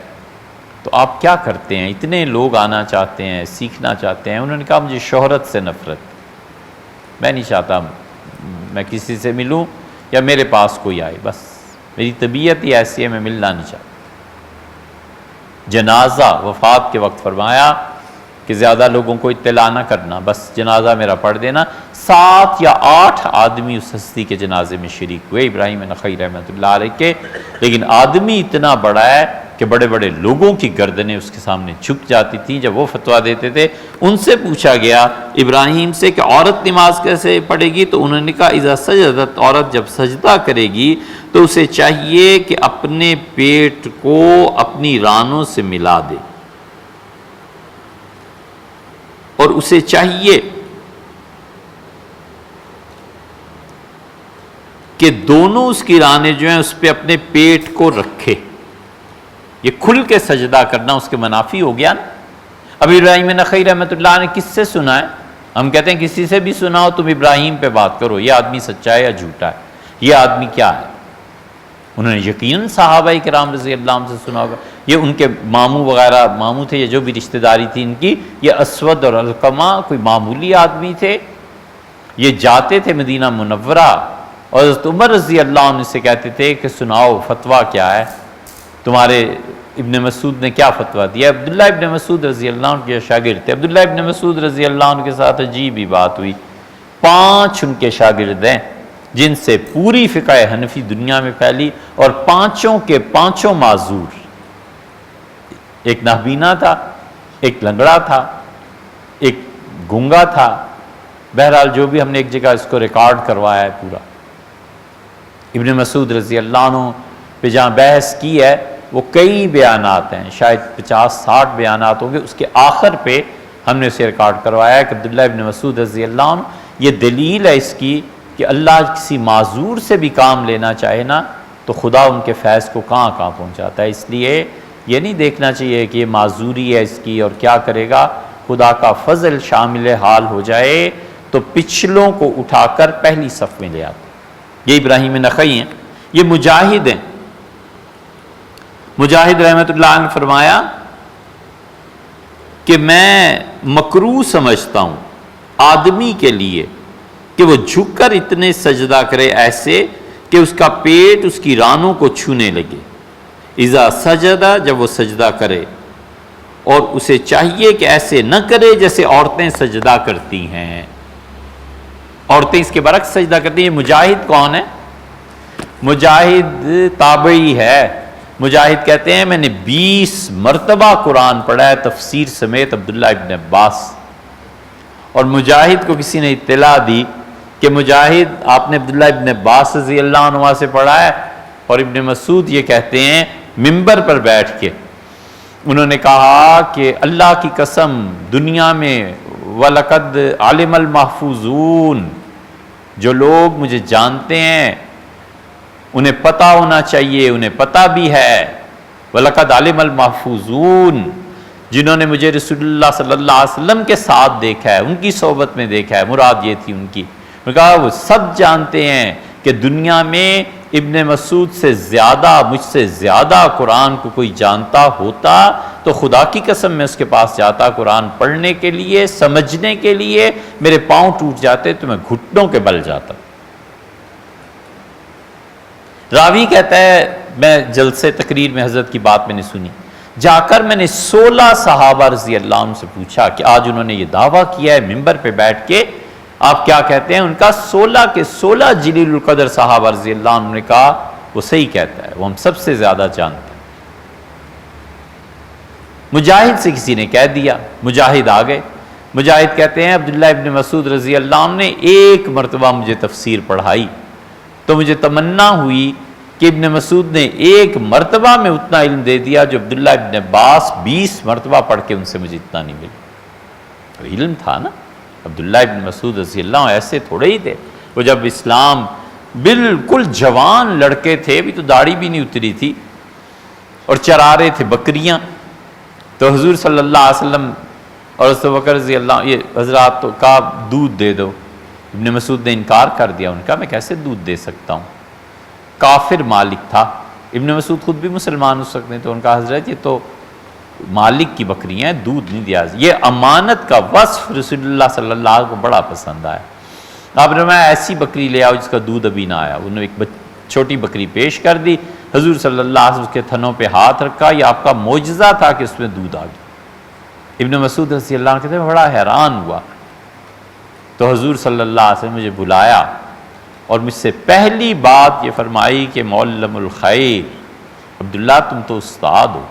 تو آپ کیا کرتے ہیں؟ اتنے لوگ آنا چاہتے ہیں، سیکھنا چاہتے ہیں۔ انہوں نے کہا مجھے شہرت سے نفرت، میں نہیں چاہتا میں کسی سے ملوں یا میرے پاس کوئی آئے، بس میری طبیعت ہی ایسی ہے، میں ملنا نہیں چاہتا۔ جنازہ وفات کے وقت فرمایا کہ زیادہ لوگوں کو اطلاع نہ کرنا، بس جنازہ میرا پڑھ دینا۔ 7 یا 8 آدمی اس ہستی کے جنازے میں شریک ہوئے ابراہیم نخعی رحمۃ اللہ علیہ کے، لیکن آدمی اتنا بڑا ہے کہ بڑے بڑے لوگوں کی گردنیں اس کے سامنے جھک جاتی تھیں جب وہ فتویٰ دیتے تھے۔ ان سے پوچھا گیا ابراہیم سے کہ عورت نماز کیسے پڑھے گی؟ تو انہوں نے کہا اذا سجدت، عورت جب سجدہ کرے گی تو اسے چاہیے کہ اپنے پیٹ کو اپنی رانوں سے ملا دے، اور اسے چاہیے کہ دونوں اس کی رانیں جو ہیں اس پہ اپنے پیٹ کو رکھے. یہ کھل کے سجدہ کرنا اس کے منافی ہو گیا نا. اب ابراہیم نخعی رحمۃ اللہ نے کس سے سنا ہے؟ ہم کہتے ہیں کسی سے بھی سنا ہو تم ابراہیم پہ بات کرو، یہ آدمی سچا ہے یا جھوٹا ہے، یہ آدمی کیا ہے. انہوں نے یقیناً صحابہ کرام رضی اللہ عنہ سے سنا ہوگا. یہ ان کے ماموں وغیرہ، ماموں تھے یا جو بھی رشتہ داری تھی ان کی، یہ اسود اور علقمہ کوئی معمولی آدمی تھے. یہ جاتے تھے مدینہ منورہ اور حضرت عمر رضی اللہ عنہ سے کہتے تھے کہ سناؤ فتویٰ کیا ہے، تمہارے ابن مسعود نے کیا فتویٰ دیا. عبداللہ ابن مسعود رضی اللہ عنہ کے شاگرد تھے. عبداللہ ابن مسعود رضی اللہ عنہ کے ساتھ عجیب ہی بات ہوئی. 5 ان کے شاگرد ہیں جن سے پوری فقہ حنفی دنیا میں پھیلی، اور 5 کے 5 معذور. ایک نابینا تھا، ایک لنگڑا تھا، ایک گونگا تھا. بہرحال جو بھی ہم نے ایک جگہ اس کو ریکارڈ کروایا ہے پورا. ابن مسعود رضی اللہ عنہ پہ جہاں بحث کی ہے وہ کئی بیانات ہیں، شاید 50-60 بیانات ہوں گے. اس کے آخر پہ ہم نے اسے ریکارڈ کروایا ہے کہ عبداللہ ابن مسعود رضی اللہ عنہ، یہ دلیل ہے اس کی کہ اللہ کسی معذور سے بھی کام لینا چاہے نا تو خدا ان کے فیض کو کہاں کہاں پہنچاتا ہے. اس لیے یہ نہیں دیکھنا چاہیے کہ یہ معذوری ہے اس کی اور کیا کرے گا. خدا کا فضل شامل حال ہو جائے تو پچھلوں کو اٹھا کر پہلی صف میں لے آتے. یہ ابراہیم نخعی ہیں، یہ مجاہد ہیں. مجاہد رحمۃ اللہ عنہ فرمایا کہ میں مکروہ سمجھتا ہوں آدمی کے لیے کہ وہ جھک کر اتنے سجدہ کرے ایسے کہ اس کا پیٹ اس کی رانوں کو چھونے لگے. اذا سجدہ، جب وہ سجدہ کرے، اور اسے چاہیے کہ ایسے نہ کرے جیسے عورتیں سجدہ کرتی ہیں. عورتیں اس کے برعکس سجدہ کرتی ہیں. مجاہد کون ہے؟ مجاہد تابعی ہے. مجاہد کہتے ہیں میں نے 20 مرتبہ قرآن پڑھا ہے تفسیر سمیت عبداللہ ابن عباس. اور مجاہد کو کسی نے اطلاع دی کہ مجاہد آپ نے عبداللہ ابن عباس رضی اللہ عنہ سے پڑھا ہے. اور ابن مسعود یہ کہتے ہیں منبر پر بیٹھ کے انہوں نے کہا کہ اللہ کی قسم دنیا میں وَلَقَدْ عَلِمَ الْمَحْفُوظُونَ، جو لوگ مجھے جانتے ہیں انہیں پتہ ہونا چاہیے، انہیں پتہ بھی ہے. وَلَقَدْ عَلِمَ الْمَحْفُوظُونَ، جنہوں نے مجھے رسول اللہ صلی اللہ علیہ وسلم کے ساتھ دیکھا ہے، ان کی صحبت میں دیکھا ہے. مراد یہ تھی ان کی. میں کہا وہ سب جانتے ہیں کہ دنیا میں ابن مسعود سے زیادہ، مجھ سے زیادہ قرآن کو کوئی جانتا ہوتا تو خدا کی قسم میں اس کے پاس جاتا قرآن پڑھنے کے لیے، سمجھنے کے لیے. میرے پاؤں ٹوٹ جاتے تو میں گھٹنوں کے بل جاتا. راوی کہتا ہے میں جلسے تقریر میں حضرت کی بات میں نے سنی، جا کر میں نے 16 صحابہ رضی اللہ عنہ سے پوچھا کہ آج انہوں نے یہ دعویٰ کیا ہے ممبر پہ بیٹھ کے، آپ کیا کہتے ہیں؟ ان کا 16 کے 16 جلیل القدر صحابہ رضی اللہ عنہ نے کہا وہ صحیح کہتا ہے، وہ ہم سب سے زیادہ جانتے ہیں. مجاہد سے کسی نے کہہ دیا، مجاہد آ گئے. مجاہد کہتے ہیں عبداللہ ابن مسعود رضی اللہ عنہ نے ایک مرتبہ مجھے تفسیر پڑھائی تو مجھے تمنا ہوئی کہ ابن مسعود نے ایک مرتبہ میں اتنا علم دے دیا جو عبداللہ ابن عباس 20 مرتبہ پڑھ کے ان سے مجھے اتنا نہیں ملا. علم تھا نا. عبداللہ ابن مسعود رضی اللہ عنہ ایسے تھوڑے ہی تھے. وہ جب اسلام بالکل جوان لڑکے تھے، ابھی تو داڑھی بھی نہیں اتری تھی، اور چرا رہے تھے بکریاں. تو حضور صلی اللہ علیہ وسلم اور حضرت بکر رضی اللہ عنہ یہ حضرات تو کہا دودھ دے دو. ابن مسعود نے انکار کر دیا. ان کا میں کیسے دودھ دے سکتا ہوں؟ کافر مالک تھا. ابن مسعود خود بھی مسلمان ہو سکتے ہیں. تو ان کا حضرت یہ تو مالک کی بکریاں ہیں، دودھ نہیں دیا. یہ امانت کا وصف رسول اللہ صلی اللہ علیہ وسلم کو بڑا پسند آیا. آپ نے میں ایسی بکری لے آؤ جس کا دودھ ابھی نہ آیا. انہوں نے ایک چھوٹی بکری پیش کر دی. حضور صلی اللہ علیہ وسلم اس کے تھنوں پہ ہاتھ رکھا. یہ آپ کا معجزہ تھا کہ اس میں دودھ آ گیا. ابن مسعود رضی اللہ عنہ کہتے ہیں بڑا حیران ہوا. تو حضور صلی اللہ علیہ وسلم مجھے بلایا اور مجھ سے پہلی بات یہ فرمائی کہ معلم الخیر، عبداللہ تم تو استاد ہو،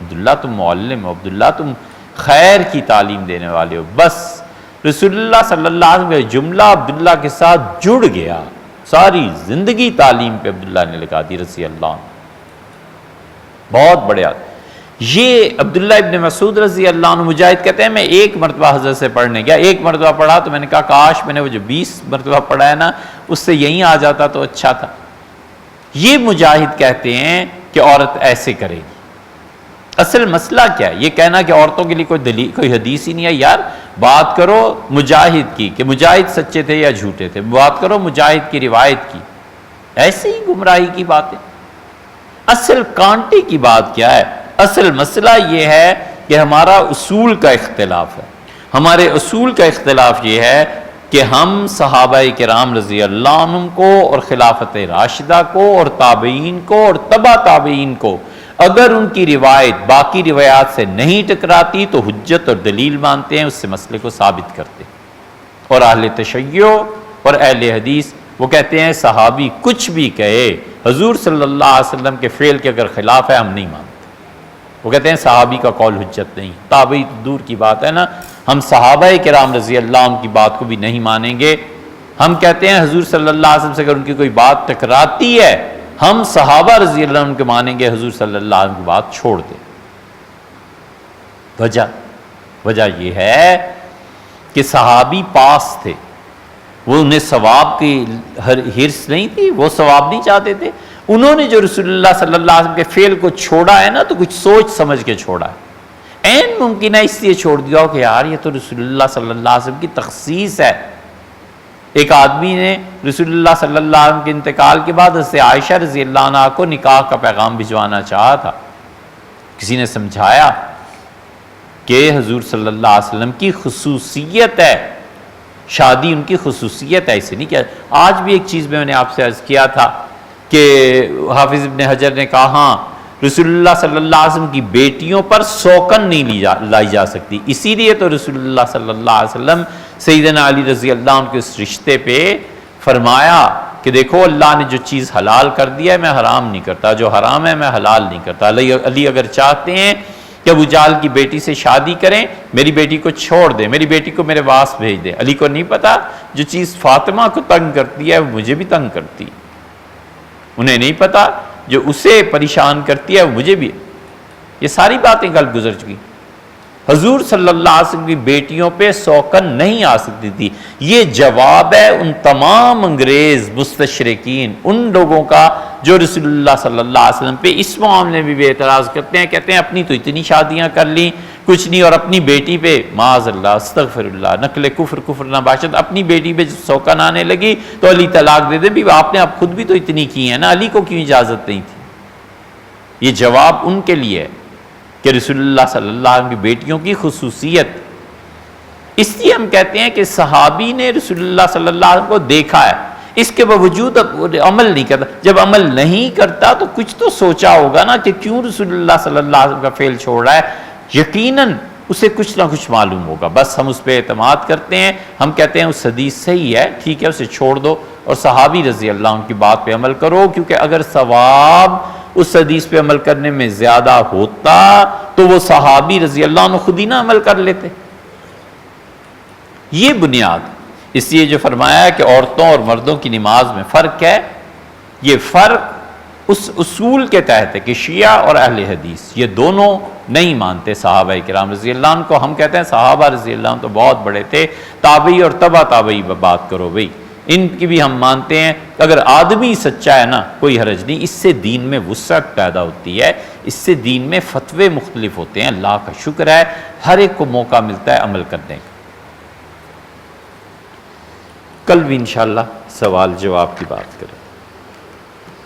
عبداللہ تم معلم ہو، عبداللہ تم خیر کی تعلیم دینے والے ہو. بس رسول اللہ صلی اللہ علیہ وسلم کا جملہ عبداللہ کے ساتھ جڑ گیا. ساری زندگی تعلیم پہ عبداللہ نے لگا دی رضی اللہ عنہ. بہت بڑے آدمی. یہ عبداللہ ابن مسعود رضی اللہ عنہ مجاہد کہتے ہیں میں ایک مرتبہ حضرت سے پڑھنے گیا، ایک مرتبہ پڑھا تو میں نے کہا کاش میں نے وہ جو 20 مرتبہ پڑھا ہے نا اس سے یہیں آ جاتا تو اچھا تھا۔ یہ مجاہد کہتے ہیں کہ عورت ایسے کرے گی۔ اصل مسئلہ کیا ہے؟ یہ کہنا کہ عورتوں کے لیے کوئی دلیل کوئی حدیث ہی نہیں ہے، یار بات کرو مجاہد کی کہ مجاہد سچے تھے یا جھوٹے تھے، بات کرو مجاہد کی روایت کی، ایسے ہی گمراہی کی باتیں۔ اصل کانٹے کی بات کیا ہے؟ اصل مسئلہ یہ ہے کہ ہمارا اصول کا اختلاف ہے۔ ہمارے اصول کا اختلاف یہ ہے کہ ہم صحابہ کرام رضی اللہ عنہم کو اور خلافت راشدہ کو اور تابعین کو اور تبع تابعین کو اگر ان کی روایت باقی روایات سے نہیں ٹکراتی تو حجت اور دلیل مانتے ہیں، اس سے مسئلے کو ثابت کرتے ہیں۔ اور اہل تشیع اور اہل حدیث وہ کہتے ہیں صحابی کچھ بھی کہے حضور صلی اللہ علیہ وسلم کے فعل کے اگر خلاف ہے ہم نہیں مانتے۔ وہ کہتے ہیں صحابی کا قول حجت نہیں، تابعی تو دور کی بات ہے نا، ہم صحابہ کرام رضی اللہ عنہ کی بات کو بھی نہیں مانیں گے۔ ہم کہتے ہیں حضور صلی اللہ علیہ وسلم سے اگر ان کی کوئی بات ٹکراتی ہے ہم صحابہ رضی اللہ عنہ کے مانیں گے، حضور صلی اللہ علیہ وسلم کی بات چھوڑ دیں۔ وجہ یہ ہے کہ صحابی پاس تھے، وہ انہیں ثواب کی ہرس نہیں تھی، وہ ثواب نہیں چاہتے تھے۔ انہوں نے جو رسول اللہ صلی اللہ علیہ وسلم کے فعل کو چھوڑا ہے نا تو کچھ سوچ سمجھ کے چھوڑا ہے، عین ممکن ہے اس لیے چھوڑ دیا ہو کہ یار یہ تو رسول اللہ صلی اللہ علیہ وسلم کی تخصیص ہے۔ ایک آدمی نے رسول اللہ صلی اللہ علیہ وسلم کے انتقال کے بعد حضرت عائشہ رضی اللہ عنہ کو نکاح کا پیغام بھجوانا چاہا تھا، کسی نے سمجھایا کہ حضور صلی اللہ علیہ وسلم کی خصوصیت ہے، شادی ان کی خصوصیت ہے، اسے نہیں کیا۔ آج بھی ایک چیز میں نے آپ سے عرض کیا تھا کہ حافظ ابن حجر نے کہا ہاں رسول اللہ صلی اللہ علیہ وسلم کی بیٹیوں پر سوکن نہیں لائی جا سکتی، اسی لیے تو رسول اللہ صلی اللہ علیہ وسلم سیدنا علی رضی اللہ عنہ کے اس رشتے پہ فرمایا کہ دیکھو اللہ نے جو چیز حلال کر دیا ہے میں حرام نہیں کرتا، جو حرام ہے میں حلال نہیں کرتا۔ علی اگر چاہتے ہیں کہ ابو جہل کی بیٹی سے شادی کریں، میری بیٹی کو چھوڑ دیں، میری بیٹی کو میرے پاس بھیج دیں۔ علی کو نہیں پتا جو چیز فاطمہ کو تنگ کرتی ہے وہ مجھے بھی تنگ کرتی ہے، انہیں نہیں پتا جو اسے پریشان کرتی ہے وہ مجھے بھی۔ یہ ساری باتیں کل گزر چکی۔ حضور صلی اللہ علیہ وسلم کی بیٹیوں پہ سوکن نہیں آ سکتی تھی۔ یہ جواب ہے ان تمام انگریز مستشرقین، ان لوگوں کا جو رسول اللہ صلی اللہ علیہ وسلم پہ اس معاملے میں بھی اعتراض کرتے ہیں، کہتے ہیں اپنی تو اتنی شادیاں کر لیں کچھ نہیں، اور اپنی بیٹی پہ معاذ اللہ استغفر اللہ نقل کفر نہ باشد، اپنی بیٹی پہ سوکن آنے لگی تو علی طلاق دے دیں۔ بھی آپ نے اب خود بھی تو اتنی کی ہے نا، علی کو کیوں اجازت نہیں تھی؟ یہ جواب ان کے لیے ہے کہ رسول اللہ صلی اللہ علیہ وسلم کی بیٹیوں کی خصوصیت، اس لیے ہم کہتے ہیں کہ صحابی نے رسول اللہ صلی اللہ علیہ وسلم کو دیکھا ہے، اس کے باوجود عمل نہیں کرتا۔ جب عمل نہیں کرتا تو کچھ تو سوچا ہوگا نا کہ کیوں رسول اللہ صلی اللہ علیہ وسلم کا فعل چھوڑ رہا ہے، یقیناً اسے کچھ نہ کچھ معلوم ہوگا۔ بس ہم اس پہ اعتماد کرتے ہیں، ہم کہتے ہیں اس حدیث صحیح ہے، ٹھیک ہے اسے چھوڑ دو اور صحابی رضی اللہ عنہ کی بات پہ عمل کرو، کیونکہ اگر ثواب اس حدیث پہ عمل کرنے میں زیادہ ہوتا تو وہ صحابی رضی اللہ عنہ خود ہی نہ عمل کر لیتے۔ یہ بنیاد، اس لیے جو فرمایا ہے کہ عورتوں اور مردوں کی نماز میں فرق ہے، یہ فرق اس اصول کے تحت ہے کہ شیعہ اور اہل حدیث یہ دونوں نہیں مانتے صحابہ کرام رضی اللہ عنہ کو۔ ہم کہتے ہیں صحابہ رضی اللہ عنہ تو بہت بڑے تھے، تابعی اور تبع تابعی بات کرو بھئی، ان کی بھی ہم مانتے ہیں۔ اگر آدمی سچا ہے نا کوئی حرج نہیں، اس سے دین میں وسعت پیدا ہوتی ہے، اس سے دین میں فتوے مختلف ہوتے ہیں۔ اللہ کا شکر ہے ہر ایک کو موقع ملتا ہے عمل کرنے کا۔ کل بھی انشاءاللہ سوال جواب کی بات کریں۔